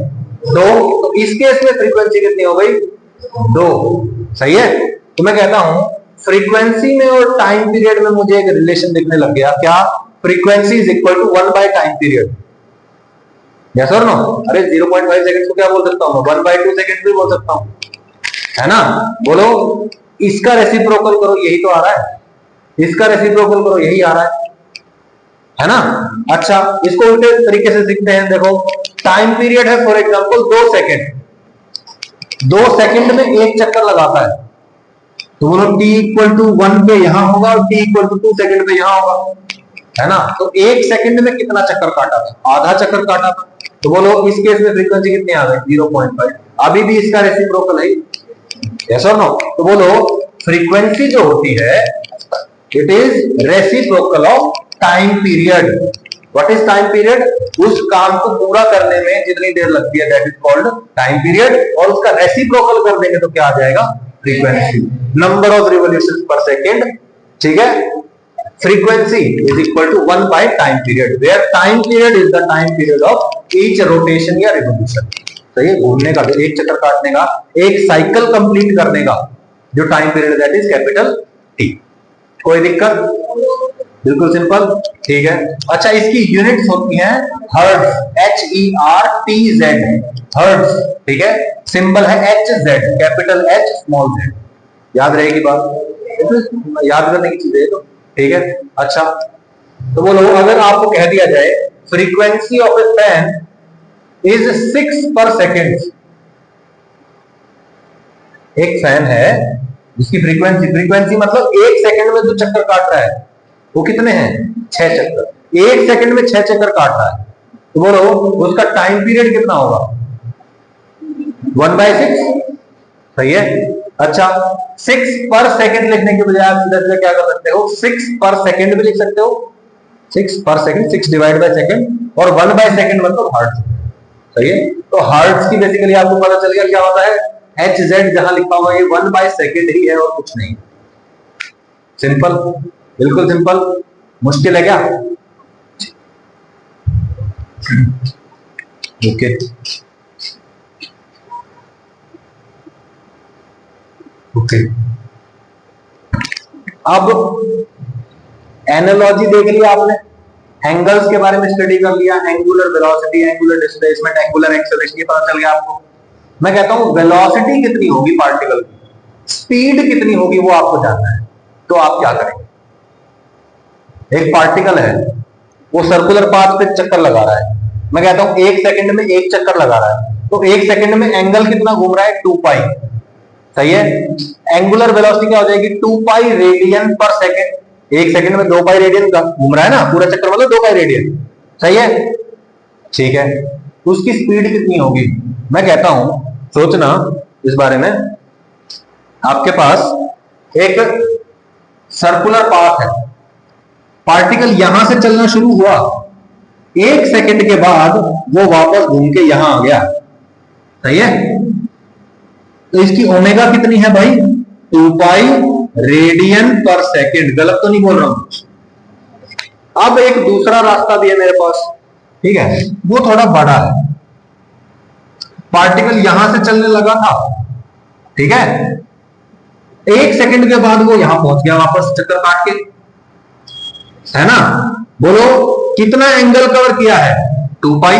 2। तो इस केस में फ्रीक्वेंसी कितनी हो गई? 2, सही है? तो मैं कहता हूं फ्रीक्वेंसी में और टाइम पीरियड में मुझे एक रिलेशन दिखने लग गया, क्या? Frequency is equal to 1 by time period, yes और नो? अरे 0.5 सेकंड को क्या बोल सकता हूं? 1/2 सेकंड भी बोल सकता हूं, है ना? बोलो इसका रेसिप्रोकल करो, यही तो आ रहा है, इसका रेसिप्रोकल करो, यही आ रहा है ना? अच्छा, इसको उल्टे तरीके से सीखते हैं, देखो टाइम पीरियड है फॉर एग्जांपल 2 सेकंड, 2 सेकंड में 1 चक्कर लगाता है, तो बोलो t इक्वल टू 1 पे यहां होगा और t इक्वल टू 2 सेकंड पे यहां होगा, है ना? तो 1 सेकंड में कितना चक्कर काटा था? आधा चक्कर काटा था, तो बोलो इस केस में फ्रीक्वेंसी कितनी आ गई? 0.5। अभी भी इसका रेसिप्रोकल है, यस और नो? तो बोलो फ्रीक्वेंसी जो होती है it is reciprocal of time period. What is time period? उस काम को पूरा करने में जितनी देर लगती है that is called time period, और उसका रेसिप्रोकल कर देंगे तो क्या आ जाएगा? Frequency, number of revolutions per second, ठीक है? Frequency is equal to 1 by time period, where time period is the time period of each rotation या रिवॉल्यूशन। सही है? घूमने का, 1 चक्कर काटने का, एक साइकिल कंप्लीट करने का जो time period that is capital T. कोई दिक्कत? बिल्कुल सिंपल। ठीक है, अच्छा इसकी यूनिट्स होती हैं हर्ट्ज, HERTZ, हर्ट्ज। ठीक है, सिंबल है HZ, capital H small z। याद रहेगी बात, याद करने की चीज है तो। ठीक है, अच्छा तो बोलो अगर आपको कह दिया जाए frequency of A fan is 6 पर सेकेंड। एक फैन है जिसकी फ्रीक्वेंसी मतलब एक सेकंड में जो चक्कर काट रहा है वो कितने हैं, 6 चक्कर। एक सेकंड में 6 चक्कर काट रहा है, तो बोलो उसका टाइम पीरियड कितना होगा, 1/6। सही है। अच्छा 6 पर सेकंड लिखने के बजाय आप सीधा सीधा क्या कर सकते हो, 6 पर सेकंड भी लिख सकते हो। 6 पर सेकंड, 6 डिवाइड बाय सेकंड, और 1/सेकंड मतलब हर्ट्ज। सही है, तो हर्ट्ज की बेसिकली आपको पता चल गया क्या होता है, HZ जहां लिखा हुआ है 1/सेकंड ही है और कुछ नहीं। सिंपल, बिल्कुल सिंपल। मुश्किल है क्या? ओके ओके, अब एनालॉजी देख लिया आपने, एंगल्स के बारे में स्टडी कर लिया, angular velocity, angular displacement, angular acceleration, ये पता चल गया आपको। मैं कहता हूं वेलोसिटी कितनी होगी पार्टिकल की, स्पीड कितनी होगी वो आपको जानना है। तो आप क्या करेंगे, एक पार्टिकल है वो सर्कुलर पाथ पे चक्कर लगा रहा है, मैं कहता हूं एक सेकंड में एक चक्कर लगा रहा है, तो एक सेकंड में एंगल कितना घूम रहा है, 2 पाई। सही है, एंगुलर वेलोसिटी क्या हो जाएगी, 2 पाई रेडियन पर सेकंड। एक सेकंड में 2 पाई रेडियन घूम रहा है ना, पूरा चक्कर मतलब 2 पाई रेडियन। सही है, ठीक है, तो उसकी स्पीड कितनी होगी। मैं कहता हूं सोचना इस बारे में, आपके पास एक सर्कुलर पाथ है, पार्टिकल यहां से चलना शुरू हुआ, एक सेकंड के बाद वो वापस घूम के यहां आ गया। सही है, तो इसकी ओमेगा कितनी है भाई, 2 पाई रेडियन पर सेकंड। गलत तो नहीं बोल रहा हूं। अब एक दूसरा रास्ता भी है मेरे पास, ठीक है, वो थोड़ा बड़ा है। पार्टिकल यहां से चलने लगा था, ठीक है, एक सेकंड के बाद वो यहां पहुंच गया वापस चक्कर काट के, है ना। बोलो कितना एंगल कवर किया है, 2 पाई।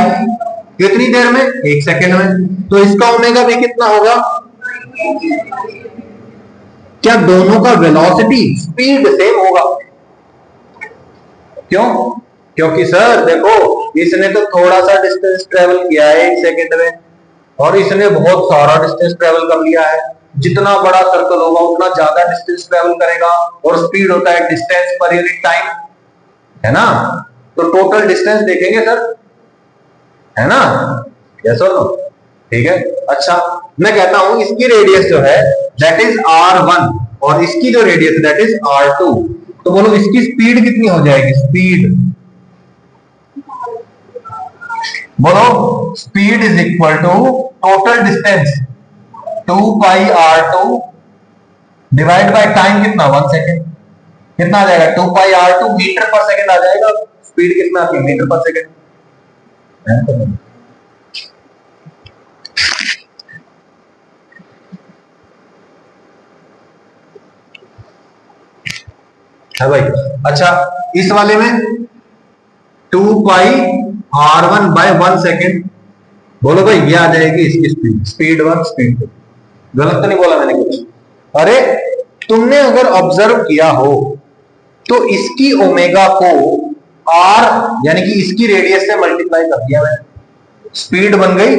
कितनी देर में, एक सेकंड में। तो इसका ओमेगा भी कितना होगा, क्या दोनों का वेलोसिटी स्पीड सेम होगा। क्यों, क्योंकि सर देखो इसने तो थोड़ा सा डिस्टेंस ट्रेवल किया है एक सेकंड में, और इसने बहुत सारा डिस्टेंस ट्रेवल कर लिया है। जितना बड़ा सर्कल होगा उतना ज्यादा डिस्टेंस ट्रेवल करेगा, और स्पीड होता है डिस्टेंस पर यूनिट टाइम, है ना। तो टोटल डिस्टेंस देखेंगे सर, है ना, यस और नो। ठीक है, अच्छा मैं कहता हूं इसकी रेडियस जो है दैट इज R1, और इसकी जो रेडियस है दैट इज R2। तो बोलो इसकी स्पीड कितनी हो जाएगी, स्पीड, बोलो speed is equal to total distance 2 pi R2 divide by time कितना, 1 सेकेंड। कितना आ जाएगा, 2 पाई R2 मीटर पर सेकेंड आ जाएगा। स्पीड कितना आती है, मीटर पर सेकेंड। है भाई, अच्छा इस वाले में 2 पाई R1 बाय 1 सेकेंड, बोलो भाई ये आ जाएगी इसकी स्पीड, स्पीड 1 स्पीड 2। गलत तो नहीं बोला मैंने कुछ। अरे तुमने अगर ऑब्जर्व किया हो तो इसकी ओमेगा को R यानी कि इसकी रेडियस से मल्टीप्लाई कर दिया मैंने, स्पीड बन गई।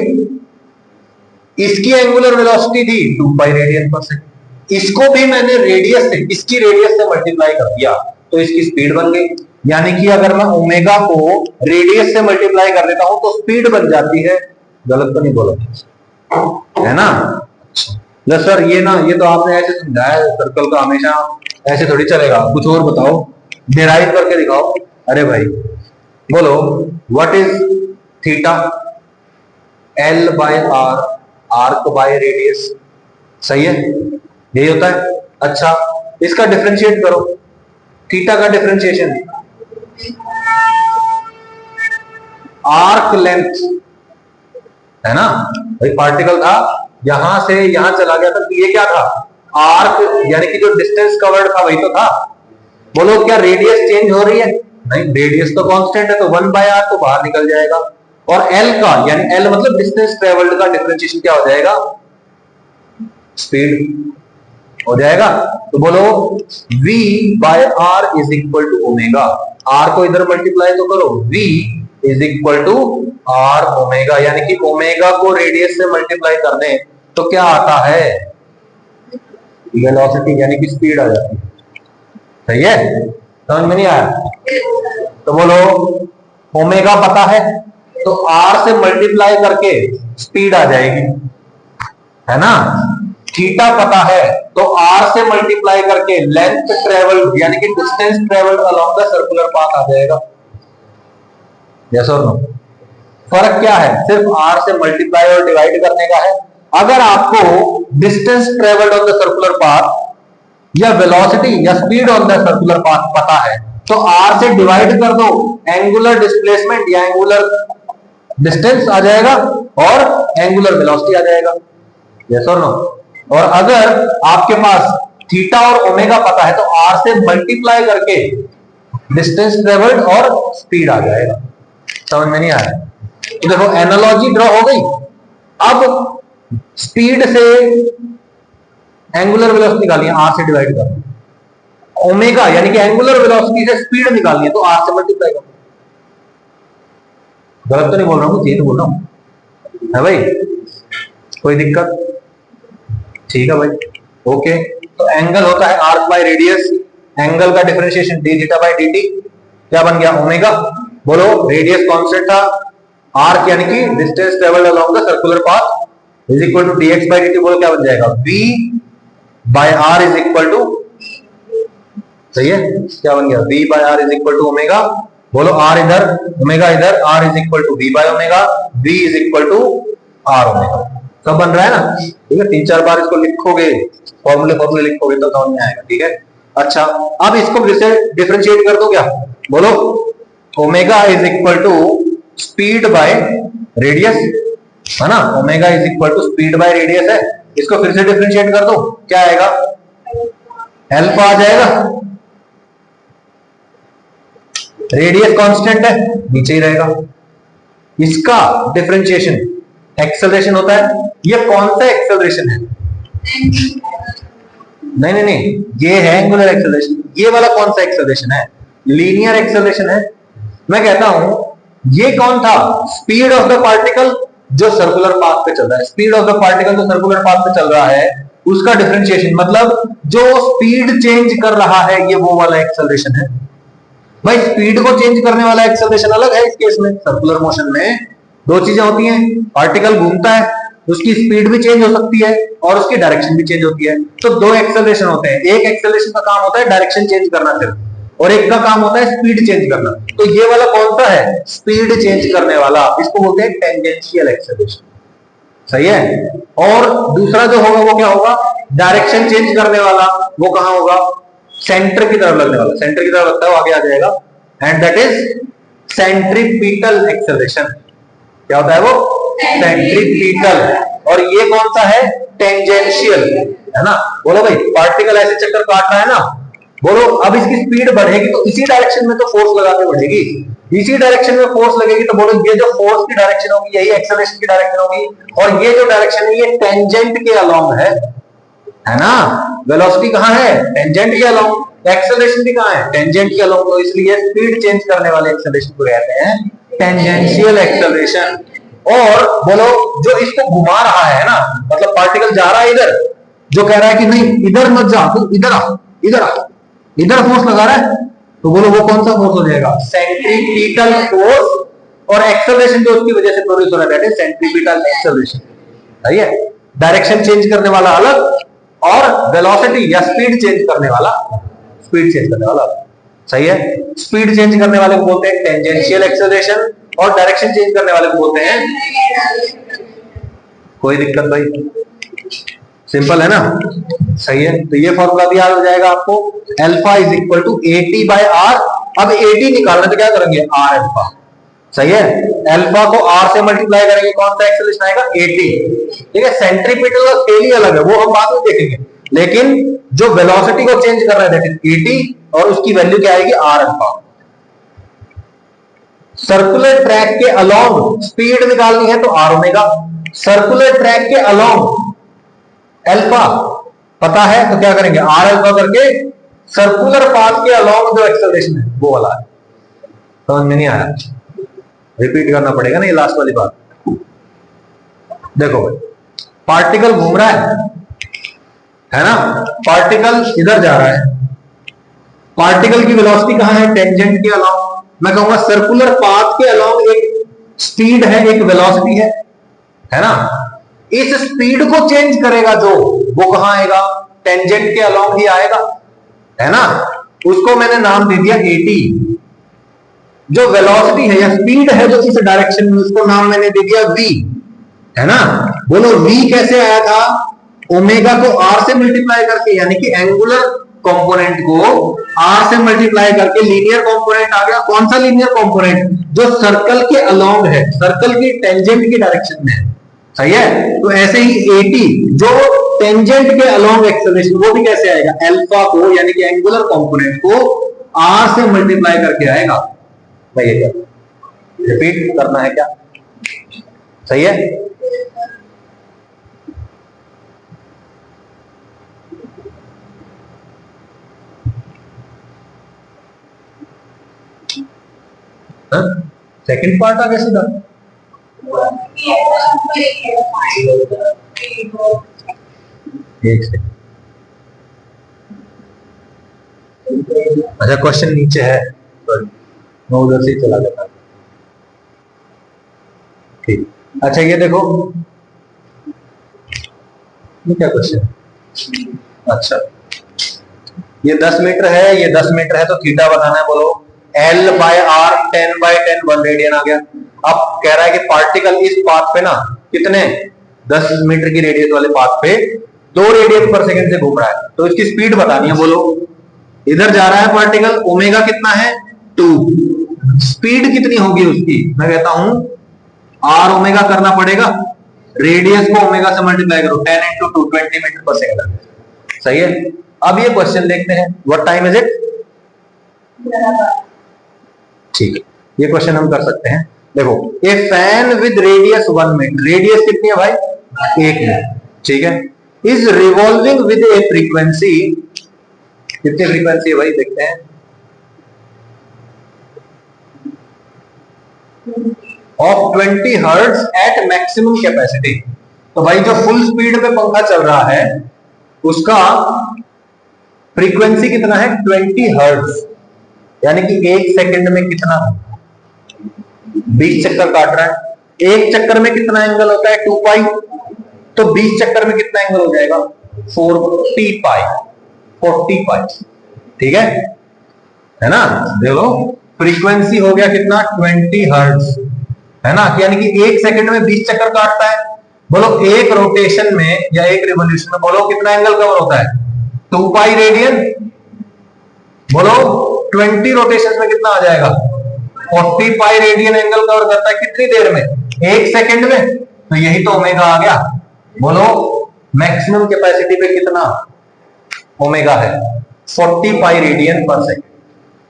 इसकी एंगुलर वेलोसिटी थी 2 पाई रेडियन पर सेकंड, इसको भी मैंने रेडियस से, इसकी रेडियस से मल्टीप्लाई कर दिया तो इसकी स्पीड बन गई। यानी कि अगर मैं ओमेगा को रेडियस से मल्टीप्लाई कर देता हूं तो स्पीड बन जाती है। गलत तो नहीं बोला, है ना। अच्छा सर ये ना, ये तो आपने ऐसे समझाया सर्कल का, हमेशा ऐसे थोड़ी चलेगा, कुछ और बताओ, डिराइव करके दिखाओ। अरे भाई बोलो what is theta, L by r, arc by radius. सही है, यही होता है। अच्छा इसका डिफरेंशिएट करो, थीटा का डिफरेंशिएशन आर्क लेंथ, है ना भाई। पार्टिकल था यहां से यहां चला गया था, तो ये क्या था, आर्क, यानी कि जो डिस्टेंस कवर्ड था वही तो था। बोलो क्या रेडियस चेंज हो रही है? नहीं, रेडियस तो कांस्टेंट है, तो 1/r तो बाहर निकल जाएगा। और एल का यानी एल मतलब डिस्टेंस ट्रेवल्ड का डिफरेंशिएशन क्या हो जाएगा? स्पीड हो जाएगा। तो बोलो v by r is equal to omega. r को इधर मल्टीप्लाई तो करो, v is equal to r omega, यानी कि ओमेगा को रेडियस से मल्टीप्लाई करने तो क्या आता है? वेलोसिटी यानी कि स्पीड आ जाती है। सही है, समझ में नहीं आया? तो बोलो ओमेगा पता है तो r से मल्टीप्लाई करके स्पीड आ जाएगी, है ना। थीटा पता है तो r से मल्टीप्लाई करके लेंथ ट्रेवल्ड यानी कि distance travelled along the circular path आ जाएगा। यस और नो? फर्क क्या है? सिर्फ r से मल्टीप्लाई और डिवाइड करने का है। अगर आपको distance travelled on the circular path या वेलोसिटी या speed on the circular path पता है तो r से डिवाइड कर दो, एंगुलर डिस्प्लेसमेंट या एंगुलर डिस्टेंस आ जाएगा और एंगुलर वेलोसिटी आ जाएगा। यस और नो? और अगर आपके पास थीटा और ओमेगा पता है तो r से मल्टीप्लाई करके डिस्टेंस ट्रेवल्ड और स्पीड आ जाएगा। समझ में नहीं आया? तो देखो एनालॉजी ड्रॉ हो गई। अब स्पीड से एंगुलर वेलोसिटी निकालिए, r से डिवाइड कर। ओमेगा यानी कि एंगुलर वेलोसिटी से स्पीड निकालनी है तो r से मल्टीप्लाई करो। गलत तो नहीं बोल रहा हूं, सही तो बोल रहा हूं, है भाई? कोई दिक्कत? ठीक है भाई, ओके। तो एंगल होता है आर्क बाय रेडियस, एंगल का differentiation D theta by dt, क्या बन गया? ओमेगा। बोलो रेडियस कांस्टेंट था, आर्क यानी कि distance travelled along the circular path is equal to dx by dt। बोलो क्या बन जाएगा? v by r is equal to, सही है, क्या बन गया? v by r is equal to omega. बोलो r इधर, ओमेगा इधर, r is equal to v by omega, v is equal to r omega. सब बन रहा है ना? ठीक है, 3-4 बार इसको लिखोगे, फॉर्मूले लिखोगे तो समझ में आएगा। ठीक है, अच्छा अब इसको फिर से डिफरेंशिएट कर दो क्या? बोलो omega is equal to speed by radius, है ना। Omega is equal to speed by radius है, इसको फिर से डिफरेंशिएट कर दो, क्या आएगा? अल्फा आ जाएगा। रेडियस कांस्टेंट है, नीचे ही रहेगा। इसका डिफरेंशिएशन एक्सेलरेशन होता है। ये कौन सा एक्सेलरेशन है? नहीं, ये है एंगुलर एक्सेलरेशन। ये वाला कौन सा एक्सेलरेशन है? लीनियर एक्सेलरेशन है। मैं कहता हूं ये कौन था? स्पीड ऑफ द पार्टिकल जो सर्कुलर पाथ पे चल रहा है, स्पीड ऑफ द पार्टिकल जो सर्कुलर पाथ पे चल रहा है उसका डिफरेंशिएशन, मतलब जो स्पीड चेंज कर रहा है ये वो वाला एक्सेलरेशन है। भाई स्पीड को चेंज करने वाला एक्सेलरेशन अलग है। इस केस में सर्कुलर मोशन में दो चीजें होती हैं, पार्टिकल घूमता है, उसकी स्पीड भी चेंज हो सकती है और उसकी डायरेक्शन भी चेंज होती है। तो दो एक्सेलरेशन होते हैं, एक एक्सेलरेशन का काम होता है डायरेक्शन चेंज करना सिर्फ, और एक का काम होता है स्पीड चेंज करना। तो ये वाला कौन सा है? स्पीड चेंज करने वाला, इसको बोलते हैं टेंजेंशियल एक्सेलरेशन। सही है। और दूसरा जो होगा वो क्या होगा? डायरेक्शन चेंज करने वाला। वो कहां होगा? सेंटर की तरफ लगने वाला, सेंटर की तरफ लगता है वो आगे आ जाएगा, and that is centripetal acceleration. क्या होता है वो? सेंट्रीपिटल। और ये कौन सा है? टेंजेंशियल, है ना। बोलो भाई पार्टिकल ऐसे चक्कर काट रहा है ना, बोलो अब इसकी स्पीड बढ़ेगी तो इसी डायरेक्शन में तो फोर्स लगा के बढ़ेगी, इसी डायरेक्शन में फोर्स लगेगी, तो बोलो ये जो फोर्स की डायरेक्शन होगी यही एक्सेलरेशन की डायरेक्शन होगी, और ये जो डायरेक्शन है ये टेंजेंट के अलोंग है ना। वेलोसिटी कहां है? टेंजेंट के अलोंग। एक्सेलरेशन भी कहां है? टेंजेंट के अलोंग। तो इसलिए स्पीड चेंज करने वाले एक्सेलरेशन को कहते हैं टेंजेंशियल एक्सेलरेशन। और बोलो जो इसको घुमा रहा है ना, मतलब पार्टिकल जा रहा है इधर, जो कह रहा है कि नहीं इधर मत जा, तू इधर आ, इधर आ, इधर फोर्स लगा रहा है, तो बोलो वो कौन सा फोर्स हो जाएगा? Centripetal force. और एक्सेलरेशन जो उसकी वजह से प्रोड्यूस हो रहा है सेंट्रीपिटल एक्सेलरेशन। सही है। डायरेक्शन चेंज करने वाला अलग, और वेलोसिटी या स्पीड चेंज करने वाला, स्पीड चेंज करने वाला। सही है। स्पीड चेंज करने वाले को बोलते हैं टेंजेंशियल एक्सेलरेशन, और डायरेक्शन चेंज करने वाले को बोलते हैं। कोई दिक्कत भाई? सिंपल है ना? सही है। तो ये फॉर्मूला भी याद हो जाएगा आपको, alpha is equal to AT by R। अब AT निकालना तो क्या करेंगे? R alpha. सही है। अल्फा को R से मल्टीप्लाई करेंगे, कौन सा एक्सेलरेशन आएगा? AT। ठीक है। सेंट्रीपिटल का स्केल ही अलग है, वो हम बाद में देखेंगे। लेकिन जो वेलोसिटी को चेंज कर रहा है दैट इज एटी, और उसकी वैल्यू क्या आएगी आर अल्फा। सर्कुलर ट्रैक के अलोंग स्पीड निकालनी है तो आर ओमेगा, सर्कुलर ट्रैक के अलोंग अल्फा पता है तो क्या करेंगे आर अल्फा करके सर्कुलर पाथ के अलोंग जो एक्सेलरेशन है वो वाला है। समझ में नहीं आया, रिपीट करना पड़ेगा ना ये लास्ट वाली बात। देखो भाई पार्टिकल घूम रहा है ना, पार्टिकल इधर जा रहा है, पार्टिकल की वेलोसिटी कहां है टेंजेंट के अलोंग, मैं कहूंगा सर्कुलर पाथ के अलोंग एक स्पीड है एक वेलोसिटी है ना, इस स्पीड को चेंज करेगा जो वो कहां आएगा टेंजेंट के अलोंग ही आएगा, है ना, उसको मैंने नाम दे दिया एटी। जो वेलोसिटी है या स्पीड है जो इस डायरेक्शन में उसको नाम मैंने दे दिया वी, है ना। बोलो वी कैसे आया था, ओमेगा को आर से मल्टीप्लाई करके, यानी कि एंगुलर कंपोनेंट को आर से मल्टीप्लाई करके लीनियर कंपोनेंट आ गया। कौन सा लीनियर कंपोनेंट, जो सर्कल के अलोंग है, सर्कल की टेंजेंट की डायरेक्शन में है, सही है। तो ऐसे ही एटी जो टेंजेंट के अलोंग एक्सेलरेशन वो भी कैसे आएगा, अल्फा को यानी कि एंगुलर कंपोनेंट को आर से मल्टीप्लाई करके आएगा। भाई ये रिपीट करना है क्या, सही है। सेकंड पार्ट आ गया सीधा, एक सेकंड। अच्छा क्वेश्चन नीचे है, मैं उधर से चला जाता। ठीक, अच्छा ये देखो ये क्या क्वेश्चन है, अच्छा ये 10 मीटर है, ये 10 मीटर है, तो थीटा बनाना है। बोलो L by R 10 by 10 1 radian आ गया। अब कह रहा है कि पार्टिकल इस पाथ पे ना कितने 10 मीटर की रेडियस वाले पाथ पे 2 रेडियन पर सेकंड से घूम रहा है, तो इसकी स्पीड बतानी है। बोलो इधर जा रहा है पार्टिकल, ओमेगा कितना है 2, स्पीड कितनी होगी उसकी, मैं कहता हूं आर ओमेगा करना पड़ेगा, रेडियस को ओमेगा से मल्टीप्लाई करो, 10 into 2 20 मीटर पर सेकंड, सही है। अब ये क्वेश्चन देखते हैं, व्हाट टाइम इज इट, ठीक है ये क्वेश्चन हम कर सकते हैं। देखो a fan with radius 1 metre, radius कितनी है भाई 1 मीटर, ठीक है, is revolving with a frequency, कितनी फ्रीक्वेंसी है भाई देखते हैं, of 20 hertz at maximum capacity. तो भाई जो फुल स्पीड पे पंखा चल रहा है उसका फ्रीक्वेंसी कितना है 20 हर्ट्ज, यानी कि 1 सेकंड में कितना 20 चक्कर काट रहा है, एक चक्कर में कितना एंगल होता है 2 पाई, तो 20 चक्कर में कितना एंगल हो जाएगा 40 पाई, 40 पाई, ठीक है ना। देखो फ्रीक्वेंसी हो गया कितना 20 हर्ट्ज, है ना, यानी कि 1 सेकंड में 20 चक्कर काटता है। बोलो एक रोटेशन में या एक रिवॉल्यूशन में बोलो कितना एंगल कवर होता है 2 पाई रेडियन, बोलो 20 रोटेशन में कितना आ जाएगा 40 पाई रेडियन एंगल कवर करता है, कितनी देर में 1 सेकंड में, तो यही तो ओमेगा आ गया। बोलो मैक्सिमम कैपेसिटी पे कितना ओमेगा है 40 पाई रेडियन पर सेकंड,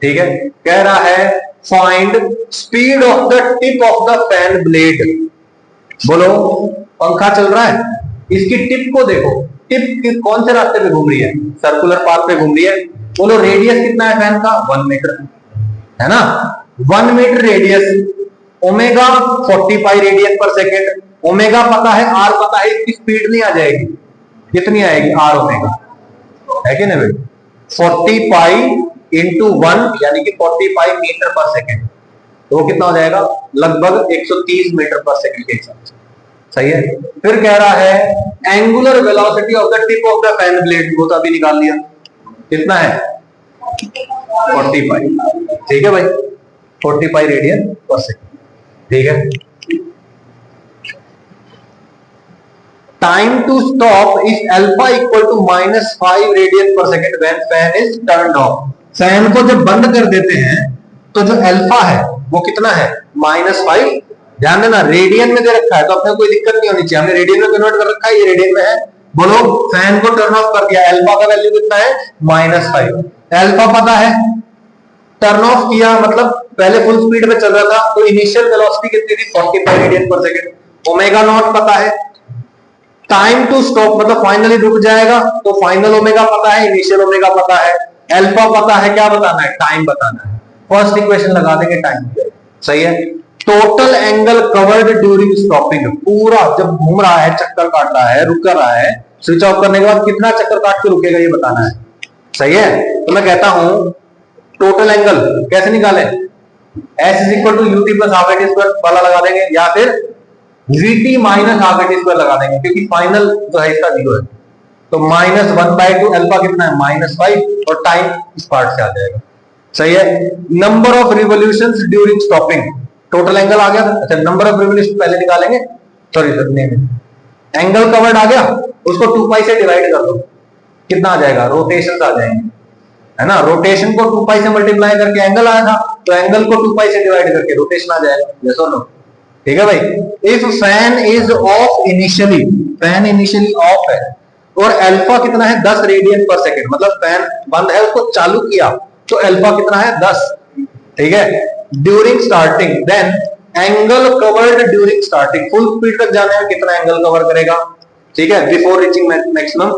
ठीक है। कह रहा है find speed of the tip of the fan blade. बोलो पंखा चल रहा है, इसकी टिप को देखो, टिप कौन से रास्ते पे घूम रही है, सर्कुलर पाथ पे घूम रही है। बोलो रेडियस कितना है फैन का 1 मीटर, है ना, 1 metre radius, omega 40 pi radian पर सेकेंड, ओमेगा पता है आर पता है, इसकी स्पीड नहीं आ जाएगी, कितनी आएगी आर ओमेगा, है कि नहीं भाई 40 पाई इंटू 1 यानी कि 40 पाई मीटर पर सेकेंड, तो वो कितना हो जाएगा लगभग 130 मीटर पर सेकेंड के हिसाब से, सही है। फिर कह रहा है angular velocity of the tip of the fan blade, वो तो अभी निकाल लिया, कितना है 40 पाई, ठीक है भाई 40 पाई रेडियन पर सेकेंड, ठीक है। Time to stop is alpha equal to -5 radian पर second when fan is turned off. Fan को जब बंद कर देते हैं तो जो अल्फा है वो कितना है -5, ध्यान देना रेडियन में दे रखा है तो अपने कोई दिक्कत नहीं होनी चाहिए, हमने रेडियन में कन्वर्ट कर रखा है, ये रेडियन में है, बोलो फैन को टर्न ऑफ कर दिया, अल्फा का वैल्यू कितना है -5, अल्फा पता है, टर्न ऑफ किया मतलब पहले फुल स्पीड पे चल रहा था तो इनिशियल वेलोसिटी कितनी थी 45 रेडियन पर सेकंड, ओमेगा नॉट पता है, टाइम टू स्टॉप मतलब फाइनली रुक जाएगा तो फाइनल ओमेगा पता है, इनिशियल ओमेगा पता है, अल्फा पता है, क्या बताना है टाइम बताना है, फर्स्ट इक्वेशन लगा देंगे टाइम, सही है। Total angle covered during stopping, पूरा जब घूम रहा है चक्कर काट रहा है रुक रहा है, स्विच ऑफ करने के बाद कितना चक्कर काट के रुकेगा ये बताना है, सही है। तो मैं कहता हूं टोटल एंगल कैसे निकालें, S is equal to u t plus half a t square वाला लगा देंगे या फिर VT minus half a t square लगा देंगे क्योंकि फाइनल जो है इसका 0 है, तो -1/2 अल्फा कितना है -5 और टाइम इस पार्ट से आ जाएगा, सही है। Number of revolutions during stopping, total angle आ गया, अच्छा नंबर ऑफ रिवोल्यूशन पहले निकालेंगे, सॉरी सर नहीं, एंगल कवर्ड आ गया, उसको 2 से डिवाइड कर दो, कितना आ जाएगा रोटेशंस आ जाएंगे, है ना, रोटेशन को 2 से मल्टीप्लाई करके एंगल आया था तो एंगल को 2 से डिवाइड करके रोटेशन आ जाएगा, यस और नो, ठीक है भाई। If fan is of initially, fan initially of है और अल्फा कितना है 10 रेडियन पर सेकंड, मतलब फैन बंद है उसको चालू किया तो अल्फा कितना है 10, ठीक है। During starting then angle covered during starting, full speed तक जाने में कितना एंगल कवर करेगा, ठीक है, before reaching maximum.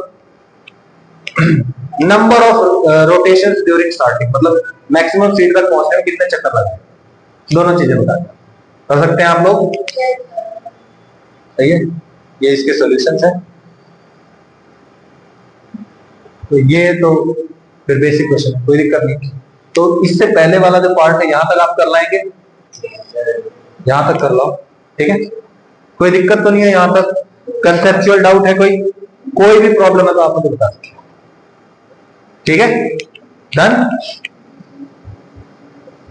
Number of rotations during starting, मतलब मैक्सिमम स्पीड तक पहुंचने में कितने चक्कर लगे, दोनों चीजें बता कर सकते हैं आप लोग, सही है। ये इसके सॉल्यूशंस हैं, तो ये तो फिर बेसिक क्वेश्चन है, कोई दिक्कत नहीं। तो इससे पहले वाला जो पार्ट है यहां तक आप कर लाएंगे, यहां तक कर लो, ठीक है, कोई दिक्कत तो नहीं है यहां तक, कंसेप्चुअल डाउट है कोई भी प्रॉब्लम है तो आप मुझे बता सकते हैं, ठीक है, डन।